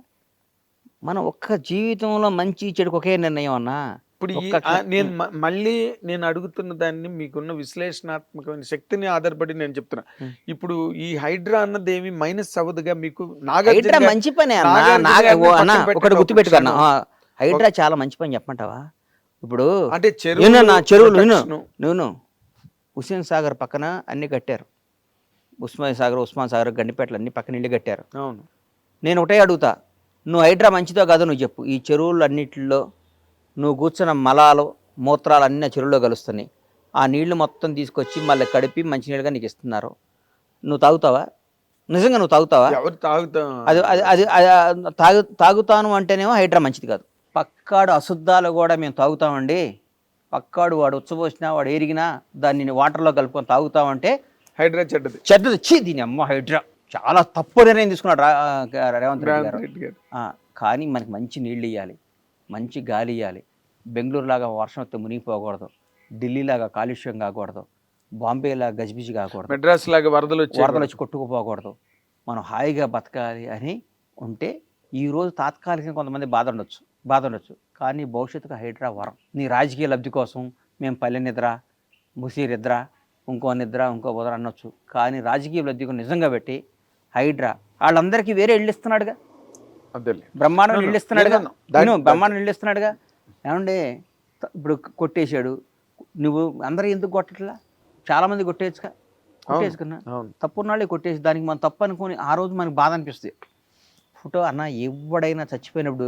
మనం ఒక్క జీవితంలో మంచి చెడుకు ఒకే నిర్ణయం అన్నా. ఇప్పుడు నేను అడుగుతున్న దాన్ని మీకున్న విశ్లేషణాత్మకమైన శక్తిని ఆధారపడి నేను చెప్తున్నా. ఇప్పుడు ఈ హైడ్రా అన్నది ఏమి మైనస్ అవ్వదుగా మీకు? హైడ్రా మంచి పని అన్న, ఒకటి గుర్తుపెట్టుకున్నా. హైడ్రా చాలా మంచి పని చెప్పమంటావా? ఇప్పుడు అంటే చెరువులు నేను హుస్సేన్ సాగర్ పక్కన అన్ని కట్టారు, ఉస్మాన్ సాగర్ గండిపేటలు అన్ని పక్కన ఇల్లు కట్టారు. అవును. నేను ఒకటే అడుగుతా, నువ్వు హైడ్రా మంచిదో కాదో నువ్వు చెప్పు. ఈ చెరువులు అన్నిటిలో నువ్వు కూర్చున్న మలాలు మూత్రాలు అన్నీ చెరువులో కలుస్తున్నాయి. ఆ నీళ్లు మొత్తం తీసుకొచ్చి మళ్ళీ కడిపి మంచినీళ్ళుగా నీకు ఇస్తున్నారు. నువ్వు తాగుతావా? నిజంగా నువ్వు తాగుతావా? అది తాగుతాను అంటేనేమో హైడ్రా మంచిది కాదు. పక్కాడు అశుద్ధాలు కూడా మేము తాగుతామండి, పక్కాడు వాడు ఉచ్చబోసినా వాడు ఎరిగినా దాన్ని వాటర్లో కలుపుకొని తాగుతామంటే హైడ్రా చెడ్డది. వచ్చి దీని అమ్మ హైడ్రా చాలా తప్పు నిర్ణయం తీసుకున్నాడు రేవంత్ రెడ్డి గారు. కానీ మనకి మంచి నీళ్ళు ఇవ్వాలి, మంచి గాలి ఇవ్వాలి. బెంగళూరు లాగా వర్షం వస్తే మునిగిపోకూడదు, ఢిల్లీ లాగా కాలుష్యం కాకూడదు, బాంబే లాగా గజిబిజి కాకూడదు, మెడ్రాస్ లాగా వరదలు వచ్చి కొట్టుకుపోకూడదు. మనం హాయిగా బతకాలి అని ఉంటే ఈరోజు తాత్కాలికంగా కొంతమంది బాధ ఉండొచ్చు, కానీ భవిష్యత్తుకు హైడ్రా వరం. నీ రాజకీయ లబ్ధి కోసం మేము పల్లె నిద్ర, ముసీర్ నిద్ర, ఇంకో బుధర అనొచ్చు, కానీ రాజకీయ లబ్ధికి నిజంగా పెట్టి హైడ్రా వాళ్ళందరికీ వేరే ఇళ్ళు ఇస్తున్నాడుగా. అదేలే. బ్రహ్మాండం No, no. నిండిస్తున్నాడుగా, No, no, no. That- బ్రహ్మాండం నిండిస్తున్నాడుగా. ఏమండి ఇప్పుడు కొట్టేశాడు, నువ్వు అందరూ ఎందుకు కొట్టట్లా? చాలా మంది కొట్టేయచ్చుగా, కొట్టేసుకున్నా అవును. తప్పున్నాళ్ళే కొట్టేసి దానికి మనం తప్పు అనుకొని ఆ రోజు మనకి బాధ అనిపిస్తుంది. ఫోటో అన్న ఎవడైనా చచ్చిపోయినప్పుడు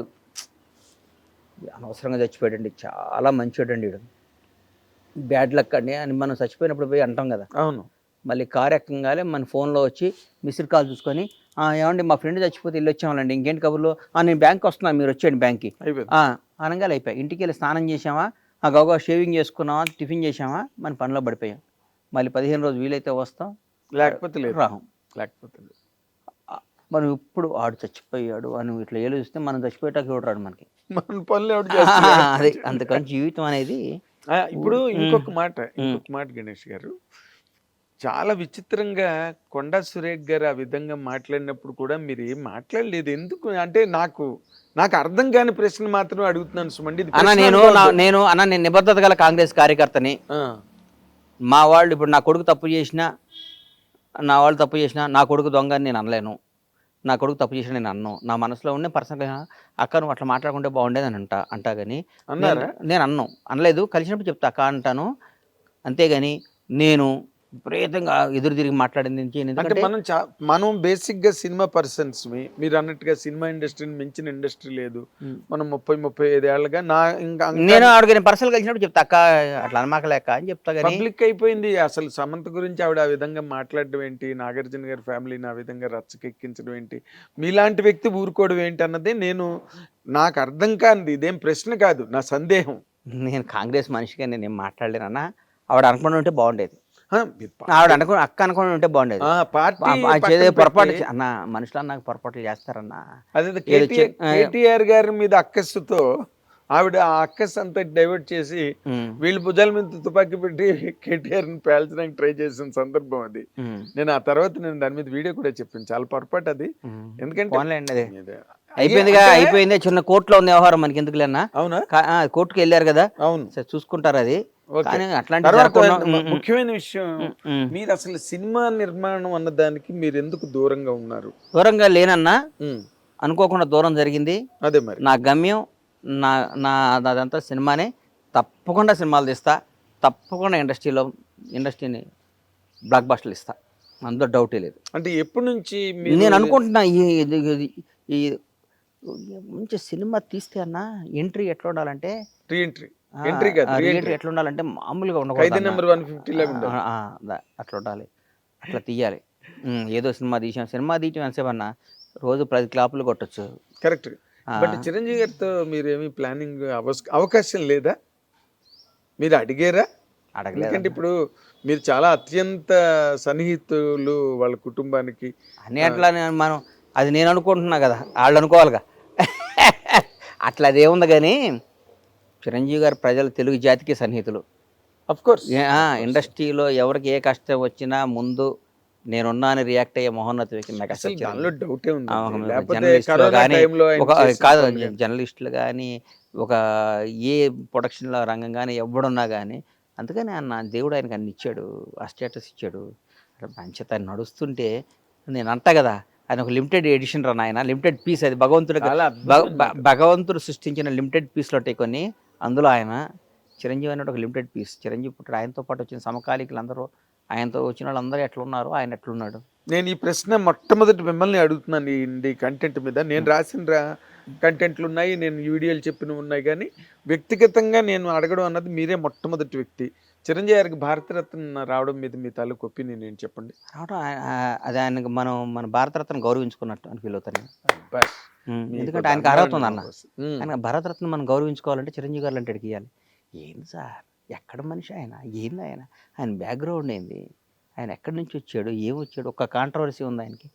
అనవసరంగా చచ్చిపోయాడండి, చాలా మంచివాడండి వీడు, బ్యాడ్ లక్ అండి అని మనం చచ్చిపోయినప్పుడు పోయి అంటాం కదా. అవును. మళ్ళీ కారు ఎక్కగానే మన ఫోన్లో వచ్చి మిస్డ్ కాల్ చూసుకొని ఏమండి మా ఫ్రెండ్ చచ్చిపోతే వెళ్ళి వచ్చామండి, ఇంకేంటి కబుర్లో, నేను బ్యాంక్కి వస్తున్నాను మీరు వచ్చేయండి బ్యాంక్కి అయిపోయింది. అనగానే అయిపోయాయి. ఇంటికి వెళ్ళి స్నానం చేసామా, గౌగా షేవింగ్ చేసుకున్నామా, టిఫిన్ చేసామా, మన పనిలో పడిపోయాం. మళ్ళీ 15 రోజు వీలైతే వస్తాం, లేకపోతే లేదు. రాహం. లేకపోతే లేదు. మనం ఇప్పుడు ఆడు చచ్చిపోయాడు అని ఇట్లా ఏలు చూస్తే మనం చచ్చిపోయేటానికి ఎవడు రాడు మనకి. మన పనులు ఎవడు చేస్తాడు? అదే అందుకని జీవితం అనేది. ఇప్పుడు ఇంకొక మాట గణేష్ గారు, చాలా విచిత్రంగా కొండా సురేఖ్ గారు ఆ విధంగా మాట్లాడినప్పుడు కూడా మీరు ఏం మాట్లాడలేదు ఎందుకు అంటే నాకు అర్థం కాని ప్రశ్న మాత్రం అడుగుతున్నాను సుమండి. ఇది అన్న ప్రశ్న నేను అనుకోవద్దు. నేను అన్న నేను నిబద్ధత గల కాంగ్రెస్ కార్యకర్తని. ఆ, మా వాళ్ళు ఇప్పుడు నా కొడుకు తప్పు చేసినా, నా వాళ్ళు తప్పు చేసినా, నా కొడుకు దొంగ అని నేను అనలేను, నా కొడుకు తప్పు చేసినా నేను అన్నాను. నా మనసులో ఉండే పర్సనల్గా అక్క నువ్వు అట్లా మాట్లాడుకుంటే బాగుండేది అని అంటా కానీ అన్నారా? నేను అనలేదు, కలిసినప్పుడు చెప్తా అక్క అంటాను. అంతేగాని నేను విపరీతంగా ఎదురు తిరిగి మాట్లాడింది అంటే ఎందుకంటే మనం బేసిక్ గా సినిమా పర్సన్స్ మీరు అన్నట్టుగా సినిమా ఇండస్ట్రీని మించిన ఇండస్ట్రీ లేదు. మనం 30-35 ఏళ్ళగా నేను ఆవిడకి పర్సనల్ కలిసినప్పుడు చెప్తా అక్క అట్లా అనమాకలేక అని చెప్తా. కానీ పబ్లిక్ అయిపోయింది. అసలు సమంత గురించి ఆవిడ ఆ విధంగా మాట్లాడడం ఏంటి, నాగార్జున గారి ఫ్యామిలీని ఆ విధంగా రచ్చకెక్కించడం ఏంటి, మీలాంటి వ్యక్తి ఊరుకోవడం ఏంటి అన్నది నాకు అర్థం కానిది. ఇదేం ప్రశ్న కాదు, నా సందేహం. నేను కాంగ్రెస్ మనిషిగా నేను ఏం మాట్లాడలేనన్నా, ఆవిడ అనుకుని ఉంటే బాగుండేది, మీరు ఆవిడ అక్క అనుకుని ఉంటే బాగుండేది. పార్టీ పొరపాటు అన్న మనుషులు నాకు పొరపాట్లు చేస్తారన్నా. అదే కేటీఆర్ గారి మీద అక్కస్సుతో ఆవిడ ఆ అక్కస్ అంతా డైవర్ట్ చేసి వీళ్ళ భుజాల మీద తుపాకీ పెట్టి కేటీఆర్ ని పేల్చడానికి ట్రై చేసిన సందర్భం అది. నేను ఆ తర్వాత దాని మీద వీడియో కూడా చెప్పాను, చాలా పొరపాటు అది. ఎందుకంటే అయిపోయింది, చిన్న కోర్టులో ఉంది వ్యవహారం, మనకి ఎందుకు లేనా. అవునా? కోర్టుకు వెళ్ళారు కదా, అవును, చూసుకుంటారు అది. ముఖ్యమైన విషయం, మీరు అసలు సినిమా నిర్మాణం అన్న దానికి మీరు ఎందుకు దూరంగా ఉన్నారు? దూరంగా లేనన్నా, అనుకోకుండా దూరం జరిగింది. అదే మరి నా గమ్యం, అదంతా సినిమానే. తప్పకుండా సినిమాలు తీస్తా, తప్పకుండా ఇండస్ట్రీని బ్లాక్ బస్టర్లు ఇస్తా, అందులో డౌటే లేదు. అంటే ఎప్పటి నుంచి నేను అనుకుంటున్నా ఈ మంచి సినిమా తీస్తే అన్న ఎంట్రీ ఎట్లా ఉండాలంటే, ఎంట్రీ ఎట్లా ఉండాలంటే మామూలుగా ఉండకూడదు, నెంబర్ 150 లాగా ఉండాలి. అట్లా ఉండాలి, అట్లా తీయాలి. ఏదో సినిమా తీయటం ఎంతసేపు అన్న, రోజు 10 క్లాపులు కొట్టచ్చు. కరెక్ట్. బట్ చిరంజీవి గారితో మీరేమి ప్లానింగ్ అవకాశం లేదా? మీరు అడిగారా? ఎందుకంటే ఇప్పుడు మీరు చాలా అత్యంత సన్నిహితులు వాళ్ళ కుటుంబానికి అని. అట్లా మనం అది నేను అనుకుంటున్నా కదా, వాళ్ళు అనుకోవాలిగా. అట్లా అదేముంది కానీ చిరంజీవి గారు ప్రజలు తెలుగు జాతికి సన్నిహితులు. అఫ్ కోర్స్ ఇండస్ట్రీలో ఎవరికి ఏ కష్టం వచ్చినా ముందు నేనున్నాను రియాక్ట్ అయ్యే మహోన్నత వ్యక్తి మెగాస్టార్ జర్నలిస్టులు కానీ కాదు, జర్నలిస్టులు కానీ ఒక ఏ ప్రొడక్షన్లో రంగం కానీ ఎవడున్నా కానీ. అందుకని దేవుడు ఆయనకు అన్ని ఇచ్చాడు, ఆ స్టేటస్ ఇచ్చాడు, మంచిత నడుస్తుంటే నేను అంటా కదా, ఆయన ఒక లిమిటెడ్ ఎడిషన్ రన్, ఆయన లిమిటెడ్ పీస్, అది భగవంతుడు సృష్టించిన లిమిటెడ్ పీస్లో ఉంటాయి కొన్ని, అందులో ఆయన చిరంజీవి అనేది ఒక లిమిటెడ్ పీస్. చిరంజీవి పుట్టాడు, ఆయనతో పాటు వచ్చిన సమకాలీకులు అందరూ, ఆయనతో వచ్చిన వాళ్ళందరూ ఎట్లున్నారు, ఆయన ఎట్లున్నాడు. నేను ఈ ప్రశ్న మొట్టమొదటి మిమ్మల్ని అడుగుతున్నాను. ఈ కంటెంట్ మీద నేను రాసిన కంటెంట్లు ఉన్నాయి, నేను వీడియోలు చెప్పినవి ఉన్నాయి, కానీ వ్యక్తిగతంగా నేను అడగడం అన్నది మీరే మొట్టమొదటి వ్యక్తి. చిరంజీవి గారికి భారతరత్న రావడం మీద మీ తాలూకు ఒపీనియన్ ఏంటి చెప్పండి. రావడం అది ఆయనకు మన భారతరత్న గౌరవించుకున్నట్టు అని ఫీల్ అవుతాను. ఎందుకంటే ఆయనకు అర్హత ఉంది అన్న. ఆయన భారతరత్న మనం గౌరవించుకోవాలంటే చిరంజీవి గారు అంటే అడిగియాలి. ఏంది సార్, ఎక్కడ మనిషి ఆయన, ఏంది ఆయన బ్యాక్గ్రౌండ్ ఏంది, ఆయన ఎక్కడి నుంచి వచ్చాడు, ఏం వచ్చాడు, ఒక కాంట్రవర్సీ ఉంది ఆయనకి,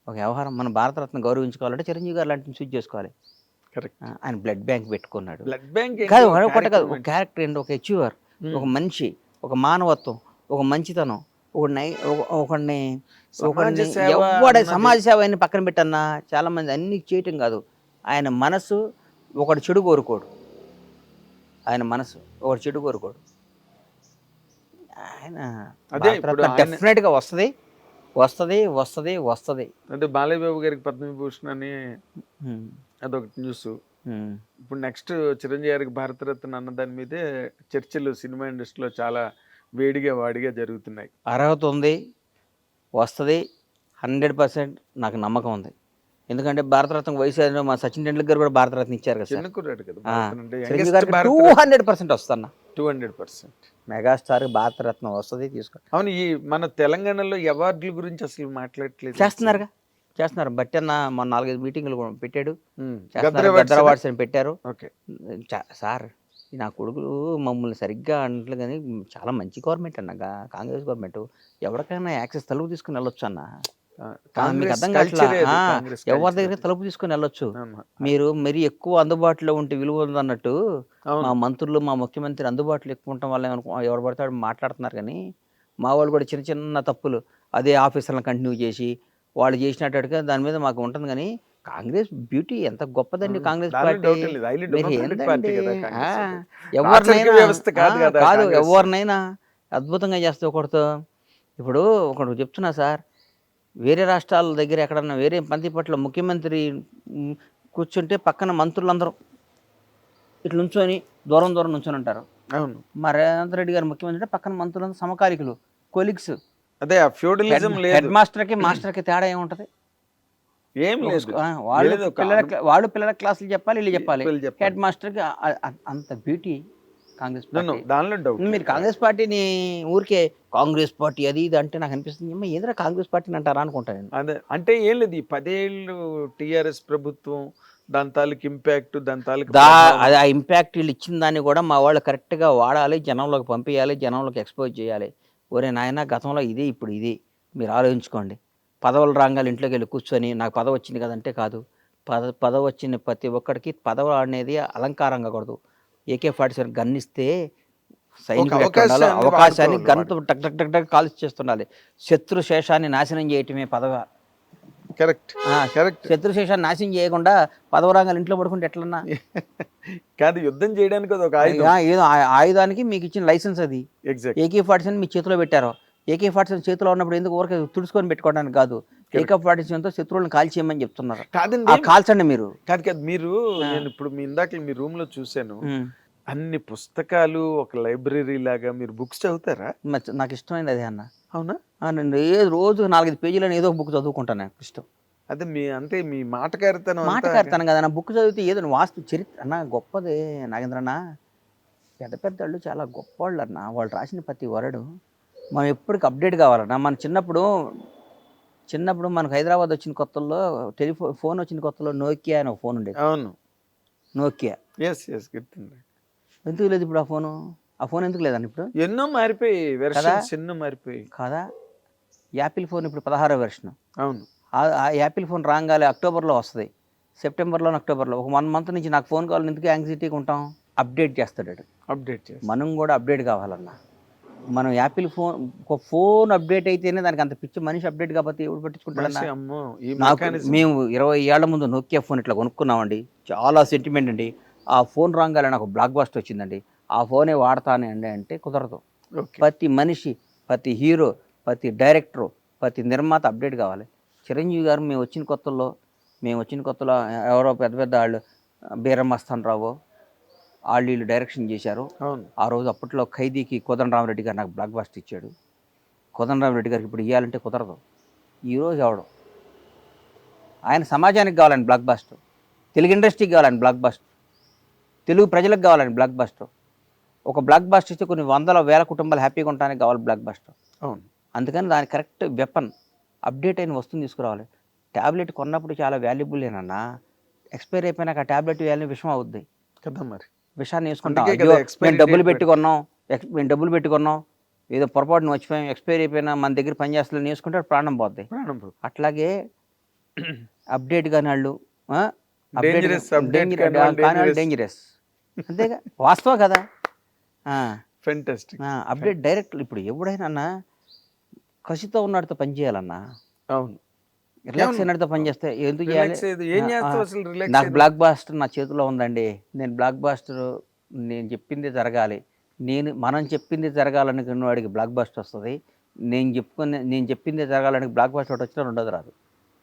ఒక వ్యవహారం. మన భారతరత్న గౌరవించుకోవాలంటే చిరంజీవి గారు లాంటిని చూస్ చేసుకోవాలి. కరెక్ట్. ఆయన బ్లడ్ బ్యాంక్ పెట్టుకున్నాడు. బ్లడ్ బ్యాంక్ కాదు, ఒకటి కాదు, ఒక క్యారెక్టర్ అండి, ఒక అచీవర్, ఒక మనిషి, ఒక మానవత్వం, ఒక మంచితనం, ఒకడిని సమాజ సేవ అని పక్కన పెట్టన్నా. చాలా మంది అన్ని చేయటం కాదు, ఆయన మనసు ఒకటి చెడు కోరుకోడు, ఆయన మనసు ఒకటి చెడు కోరుకోడు. ఆయన డెఫినెట్గా వస్తుంది, వస్తుంది వస్తుంది వస్తుంది. అంటే బాలయ్య బాబు గారికి పద్మవిభూషణ్ అని అదొకటి న్యూస్. ఇప్పుడు నెక్స్ట్ చిరంజీవి గారికి భారతరత్న అన్న దాని మీదే చర్చలు సినిమా ఇండస్ట్రీలో చాలా వేడిగా వాడిగా జరుగుతున్నాయి. అర్హత ఉంది, వస్తుంది 100%. నాకు నమ్మకం ఉంది. ఎందుకంటే భారతరత్న వయసు మా సచిన్ టెండూల్కర్ కూడా భారతరత్న ఇచ్చారు కదా సార్. చిన్న కుర్రాడు కదా ఆ, భారతరత్న అంటే చిరంజీవి youngest గారికి భారతరత్న. 200% వస్తున్నా. 200%. మెగాస్టార్ భారతరత్న వస్తుంది, తీసుకో. అవును, ఈ మన తెలంగాణలో అవార్డుల గురించి అసలు మాట్లాడట్లేదు. చేస్తున్నారుగా, చేస్తున్నారు. బట్టి అన్న మన 4-5 మీటింగ్లు కూడా పెట్టాడు. గద్దర్ గద్దర్ అవార్డ్స్ అని పెట్టారు. ఓకే. సార్ నా కొడుకులు మమ్మల్ని సరిగ్గా అంటలు కానీ చాలా మంచి గవర్నమెంట్ అన్నగా కాంగ్రెస్ గవర్నమెంట్. ఎవరికైనా యాక్సెస్ తలుపు తీసుకుని వెళ్ళొచ్చు అన్న. మీకు అర్థం కావట్లా? ఎవరి దగ్గర తలుపు తీసుకుని వెళ్ళొచ్చు. మీరు మరి ఎక్కువ అందుబాటులో ఉంటే విలువ ఉందన్నట్టు మా మంత్రులు మా ముఖ్యమంత్రి అందుబాటులో ఎక్కువ ఉండటం వల్ల ఎవరు పడతాడు మాట్లాడుతున్నారు. కానీ మా వాళ్ళు కూడా చిన్న చిన్న తప్పులు అదే ఆఫీసర్లను కంటిన్యూ చేసి వాళ్ళు చేసినట్టుగా దాని మీద మాకు ఉంటుంది. కానీ కాంగ్రెస్ బ్యూటీ ఎంత గొప్పదండి. కాంగ్రెస్ పార్టీ ఎవరినైనా కాదు, ఎవరినైనా అద్భుతంగా చేస్తే ఒకటితో. ఇప్పుడు ఒకటి చెప్తున్నా సార్, వేరే రాష్ట్రాల దగ్గర ఎక్కడన్నా వేరే పట్ల ముఖ్యమంత్రి కూర్చుంటే పక్కన మంత్రులందరూ ఇట్లా నుంచొని దూరం దూరం నుంచొని ఉంటారు. అవును, మా రేవంత్ రెడ్డి గారు ముఖ్యమంత్రి అంటే పక్కన మంత్రులందరూ సమకాలికులు, కొలీగ్స్. అదే ఫ్యూడలిజం లేదు. హెడ్ మాస్టర్కి మాస్టర్కి తేడా ఏముంటుంది? ఏం లేదు. వాళ్ళు పిల్లల క్లాసులు చెప్పాలి, వీళ్ళు చెప్పాలి. హెడ్ మాస్టర్కి అంత బ్యూటీ కాంగ్రెస్ పార్టీ. దానిలో డౌట్. మీరు కాంగ్రెస్ పార్టీని ఊరికే కాంగ్రెస్ పార్టీ అది ఇది అంటే నాకు అనిపిస్తుంది, ఏమో ఏదైనా కాంగ్రెస్ పార్టీని అంటారా అనుకుంటాను నేను. అదే అంటే ఏం లేదు, ఈ 10 ఏళ్ళు టీఆర్ఎస్ ప్రభుత్వం దాని తాలూకు ఇంపాక్ట్, దాని తాలూకు అది ఆ ఇంపాక్ట్ వీళ్ళు ఇచ్చిన దాన్ని కూడా మా వాళ్ళు కరెక్ట్గా వాడాలి, జనంలోకి పంపించాలి, జనంలోకి ఎక్స్పోజ్ చేయాలి. ఒరే నాయన గతంలో ఇది ఇప్పుడు ఇది మీరు ఆలోచించుకోండి. పదవులు రాగాలి ఇంట్లోకి వెళ్ళి కూర్చొని నాకు పదవి వచ్చింది కదంటే కాదు. పదవి వచ్చిన ప్రతి ఒక్కడికి పదవి అనేది అలంకారంగా కూడదు. AK-47 గన్ ఇస్తే సైనికులు అవకాశాన్ని గన్తో టక్ టక్ టక్ టక్ కాల్చి చేస్తుండాలి. శత్రు శేషాన్ని నాశనం చేయటమే పదవ. కరెక్ట్. శత్రు శేషాన్ని నాశనం చేయకుండా పదవి రాగాలి ఇంట్లో పడుకుంటే ఎట్లన్నా కాదు, యుద్ధం చేయడానికి అది ఒక ఆయుధం. ఏదో ఆయుధానికి మీకు ఇచ్చిన లైసెన్స్ అది. AK-47 మీ చేతిలో పెట్టారు. AK-47 చేతిలో ఉన్నప్పుడు ఎందుకు ఊరికే తుడుచుకొని పెట్టుకోవడానికి కాదు. AK-47తో శత్రువులను కాల్చేయమని చెప్తున్నారు. కాదండి, కాల్చండి మీరు. కాదు మీరు, నేను ఇప్పుడు మీ ఇందాక మీ రూమ్ లో చూశాను, అన్ని పుస్తకాలు ఒక లైబ్రరీ లాగా. మీరు బుక్స్ చదువుతారా? నాకు ఇష్టమైంది అదే అన్న. అవునా? నేను రోజు 4-5 పేజీలను ఏదో ఒక బుక్ చదువుకుంటాను, నాకు ఇష్టం. అదే మీ అంటే మీ మాటకారితనం కదా. నా బుక్ చదివితే ఏదో వాస్తు చరిత్ర అన్న గొప్పదే నాగేంద్రన్న. పెద్ద పెద్ద వాళ్ళు చాలా గొప్ప వాళ్ళు అన్న. వాళ్ళు రాసిన ప్రతి వరడు మనం ఎప్పటికి అప్డేట్ కావాలన్నా. మన చిన్నప్పుడు మనకు హైదరాబాద్ వచ్చిన కొత్తల్లో ఫోన్ వచ్చిన కొత్తలో నోకియా అని ఒక ఫోన్ ఉండేది. అవును, నోకియా. గుర్తుంది. ఎందుకు లేదు ఇప్పుడు ఆ ఫోన్ ఎందుకు లేదండి ఇప్పుడు? ఎన్నో మారిపోయి ఎన్నో మారిపోయి కదా. యాపిల్ ఫోన్ ఇప్పుడు 16వ వెర్షన్. అవును, ఆ యాపిల్ ఫోన్ రాగానే అక్టోబర్లో వస్తుంది, సెప్టెంబర్లో అక్టోబర్లో. ఒక 1 మంత్ నుంచి నాకు ఫోన్ కావాలి, ఎందుకు యాంగ్జైటీగా ఉంటాం? అప్డేట్ చేస్తాడు. మనం కూడా అప్డేట్ కావాలన్నా. మనం యాపిల్ ఫోన్ అప్డేట్ అయితేనే దానికి అంత పిచ్చి. మనిషి అప్డేట్ కాకపోతే ఎవరు పట్టించుకుంటాడన్నా? మేము 20 ఏళ్ల ముందు నోకియా ఫోన్ ఇట్లా కొనుక్కున్నామండి. చాలా సెంటిమెంట్ అండి. ఆ ఫోన్ రాగానే నాకు బ్లాక్ బస్టర్ వచ్చిందండి, ఆ ఫోనే వాడతానే అండి అంటే కుదరదు. ప్రతి మనిషి, ప్రతి హీరో, ప్రతి డైరెక్టరు, ప్రతి నిర్మాత అప్డేట్ కావాలి. చిరంజీవి గారు మేము వచ్చిన కొత్తలో ఎవరో పెద్ద పెద్ద వాళ్ళు బీరమస్తాన్ రావు వాళ్ళు డైరెక్షన్ చేశారు. ఆ రోజు అప్పట్లో ఖైదీకి కోదండరామరెడ్డి గారు నాకు బ్లాక్ బస్టర్ ఇచ్చాడు. కోదండరామరెడ్డి గారికి ఇప్పుడు ఇవ్వాలంటే కుదరదు. ఈరోజు ఎవడు ఆయన సమాజానికి కావాలని బ్లాక్ బస్టర్, తెలుగు ఇండస్ట్రీకి కావాలని బ్లాక్ బస్టర్, తెలుగు ప్రజలకు కావాలని బ్లాక్ బస్టర్. ఒక బ్లాక్ బస్టర్ ఇస్తే కొన్ని 100,000 కుటుంబాలు హ్యాపీగా ఉండడానికి కావాలి బ్లాక్ బస్టర్. అవును, అందుకని దాని కరెక్ట్ వెపన్ అప్డేట్ అయిన వస్తువుని తీసుకురావాలి. ట్యాబ్లెట్ కొన్నప్పుడు చాలా వాల్యుబుల్ ఏనన్నా, ఎక్స్పైర్ అయిపోయినాక ఆ ట్యాబ్లెట్ వాల్యూ విషం అవుద్ది కదా. మరి విషాన్ని వేసుకుంటాం. మేము డబ్బులు పెట్టుకున్నాం, ఏదో పొరపాటును వచ్చిపోయాం, ఎక్స్పైర్ అయిపోయినా మన దగ్గర పని చేస్తలేని వేసుకుంటే ప్రాణం పోద్ది. అట్లాగే అప్డేట్ కాని వాళ్ళు డేంజరస్, అంతేగా వాస్తవం కదా. అప్డేట్ డైరెక్ట్ ఇప్పుడు ఎవడైనా కసితో ఉన్నట్టుతో పని చేయాలన్నా. అవును, రిలాక్స్ అయినట్టుతో పని చేస్తే ఎందుకు చేయాలి? నాకు బ్లాక్ బాస్టర్ నా చేతిలో ఉందండి, నేను బ్లాక్ బాస్టర్ నేను చెప్పింది జరగాలి, మనం చెప్పింది జరగాలనుకున్న వాడికి బ్లాక్ బాస్టర్ వస్తుంది. నేను చెప్పిందే జరగాలని బ్లాక్ బస్టర్ ఒకటి వచ్చినా రెండోది రాదు.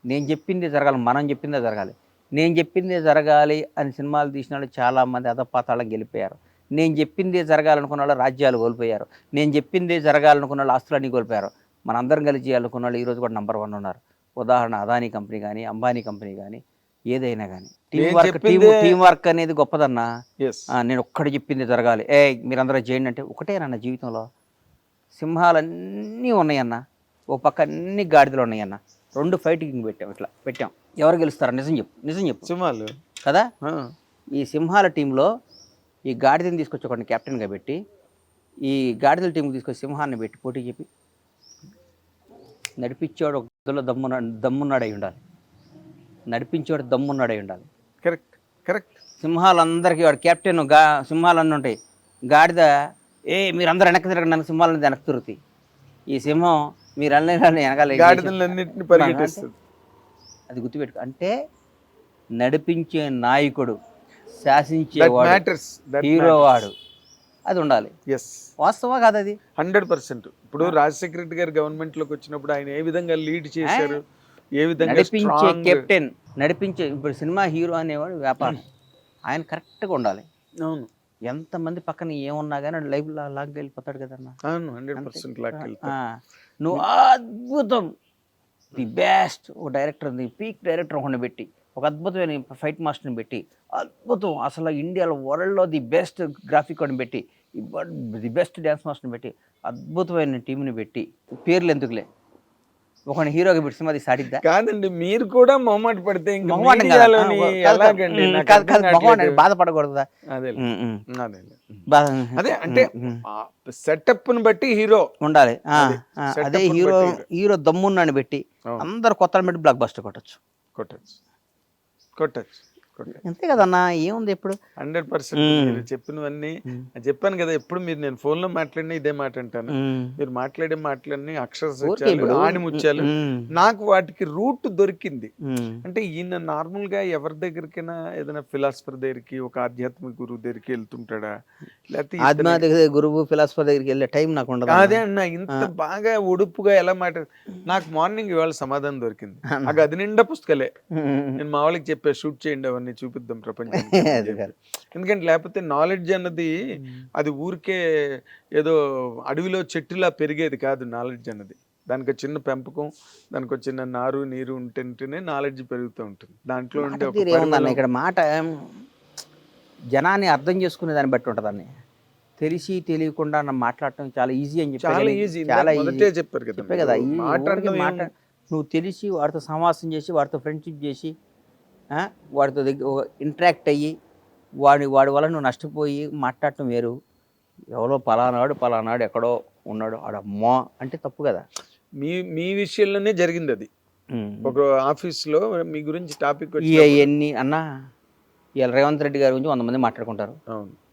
నేను చెప్పిందే జరగాలి, మనం చెప్పిందే జరగాలి. నేను చెప్పిందే జరగాలి అని సినిమాలు తీసిన వాళ్ళు చాలామంది అధపాతాళం గెలిపోయారు. నేను చెప్పిందే జరగాలనుకున్న వాళ్ళు రాజ్యాలు కోల్పోయారు. నేను చెప్పిందే జరగాలనుకున్న వాళ్ళు ఆస్తులన్నీ కోల్పోయారు. మనందరం కలిసి చేయాలనుకున్న వాళ్ళు ఈరోజు కూడా నెంబర్ 1 ఉన్నారు. ఉదాహరణ అదానీ కంపెనీ కానీ, అంబానీ కంపెనీ కానీ, ఏదైనా కానీ టీం వర్క్ అనేది గొప్పదన్నా. నేను ఒక్కటి చెప్పింది జరగాలి, మీరందరూ చేయండి అంటే ఒకటేనన్న జీవితంలో. సింహాలన్నీ ఉన్నాయన్న, ఓ పక్క అన్ని గాడిదలు ఉన్నాయన్న. 2 ఫైటింగ్ పెట్టాం. ఎవరు గెలుస్తారా? నిజం చెప్పు సింహాలు కదా. ఈ సింహాల టీంలో ఈ గాడిదని తీసుకొచ్చి ఒకరిని కెప్టెన్గా పెట్టి, ఈ గాడిదల టీంకి తీసుకొచ్చి సింహాన్ని పెట్టి పోటీ చెప్పి నడిపించేవాడు ఒక దమ్మున్నాడై ఉండాలి. నడిపించేవాడు దమ్మున్నాడై ఉండాలి. కరెక్ట్. సింహాలందరికీ వాడు కెప్టెన్, సింహాలన్నీ ఉంటాయి. గాడిద మీరందరూ వెనక్కి తిరగండి, నన్ను సింహాలని వెనక్కి తిరుగుతాయి. ఈ సింహం మీరు వెనకాల గాడిదలన్నింటినీ పరిగెట్టిస్తుంది. అది గుర్తుపెట్టుకో. అంటే నడిపించే నాయకుడు, శాసించేవాడు, హీరో వాడు, అది ఉండాలి. వాస్తవా కాదు అది? 100%. ఇప్పుడు రాజశేఖర రెడ్డి గారు గవర్నమెంట్ లోకి వచ్చినప్పుడు ఆయన ఏ విధంగా లీడ్ చేశారు, ఏ విధంగా నడిపించే కెప్టెన్, నడిపించే. ఇప్పుడు సినిమా హీరో అనేవాడు వ్యాపారం, ఆయన కరెక్ట్గా ఉండాలి. అవును. ఎంతమంది పక్కన ఏమున్నా కానీ లైఫ్ లాగా వెళ్ళిపోతాడు కదన్నా. అవును, 100% నువ్వు అద్భుతం, ది బెస్ట్ ఒక డైరెక్టర్, పీక్ డైరెక్టర్ ఒకటి పెట్టి, ఒక అద్భుతమైన ఫైట్ మాస్టర్ని పెట్టి, అద్భుతం అసలు ఇండియాలో వరల్డ్లో ది బెస్ట్ గ్రాఫిక్ అని పెట్టి, ది బెస్ట్ డ్యాన్స్ మాస్టర్ని పెట్టి, అద్భుతమైన టీంని పెట్టి, పేర్లు ఎందుకులే, ఒక హీరోగా పెట్టి సినిమా సాటిద్దా? కాదండి, మీరు కూడా మొహమాట పడితే బాధపడకూడదా? అదే అంటే సెటప్ ని బట్టి హీరో ఉండాలి. అదే హీరో దమ్మున్నాని పెట్టి అందరు కొత్త పెట్టి బ్లాక్ బస్టర్ కొట్టచ్చు. అంతే కదన్నా, ఏముంది ఇప్పుడు. 100% మీరు చెప్పినవన్నీ చెప్పాను కదా. ఎప్పుడు మీరు నేను ఫోన్ లో మాట్లాడినా ఇదే మాట అంటాను. మీరు మాట్లాడే మాటలన్నీ అక్షర ఆణిముత్యాలు. నాకు వాటికి రూట్ దొరికింది. అంటే ఈయన నార్మల్ గా ఎవరి దగ్గరికైనా ఏదైనా ఫిలాసఫర్ దగ్గరికి, ఒక ఆధ్యాత్మిక గురువు దగ్గరికి వెళ్తుంటాడా, లేకపోతే గురువు ఫిలాసఫర్ దగ్గరికి వెళ్ళే టైం నాకు ఉండదు. అదే అన్న, ఇంత బాగా ఒడుపుగా ఎలా నాకు మార్నింగ్ ఇవాళ సమాధానం దొరికింది. ఆ గది నిండా పుస్తకాలే. నేను మా వాళ్ళకి చెప్పా, షూట్ చేయండి అవన్నీ, చూపిద్దాం ప్రపంచానికి. ఎందుకంటే లేకపోతే నాలెడ్జ్ అన్నది అది ఊరికే ఏదో అడవిలో చెట్టులా పెరిగేది కాదు. నాలెడ్జ్ అన్నది దానికి చిన్న పెంపకం, దానికి చిన్న నారు నీరు ఉంటేనే నాలెడ్జ్ పెరుగుతూ ఉంటుంది. దాంట్లో ఉండే ఇక్కడ మాట జనాన్ని అర్థం చేసుకునే దాన్ని బట్టి ఉంటుందని. తెలిసి తెలియకుండా మాట్లాడటం చాలా ఈజీ అని చెప్పి చాలా ఈజీ చెప్పారు కదా. నువ్వు తెలిసి వాడితో సమాసం చేసి, వాడితో ఫ్రెండ్షిప్ చేసి, వాడితో ఇంటరాక్ట్ అయ్యి, వాడి వల్ల నువ్వు నష్టపోయి మాట్లాడటం వేరు. ఎవరో పలానాడు ఎక్కడో ఉన్నాడు ఆడమ్మా అంటే తప్పు కదా. మీ విషయంలోనే జరిగింది అది. ఒక ఆఫీస్ లో మీ గురించి టాపిక్ ఎన్ని అన్నా, ఇలా రేవంత్ రెడ్డి గారి గురించి 100 మంది మాట్లాడుకుంటారు,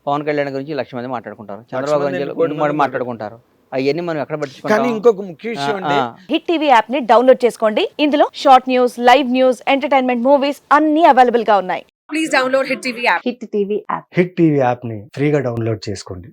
పవన్ కళ్యాణ్ గురించి 1,00,000 మంది మాట్లాడుకుంటారు, చంద్రబాబు గురించి మాట్లాడుకుంటారు. అవన్నీ మనం ఎక్కడ పట్టించుకుంటాం. ఇంకొక ముఖ్య విషయం అంటే హిట్ టీవీ యాప్ ని డౌన్లోడ్ చేసుకోండి. ఇందులో short news, live news, entertainment movies అన్ని అవైలబుల్ గా ఉన్నాయి. Please download hit TV app. Hit TV app ని ఫ్రీగా డౌన్లోడ్ చేసుకోండి.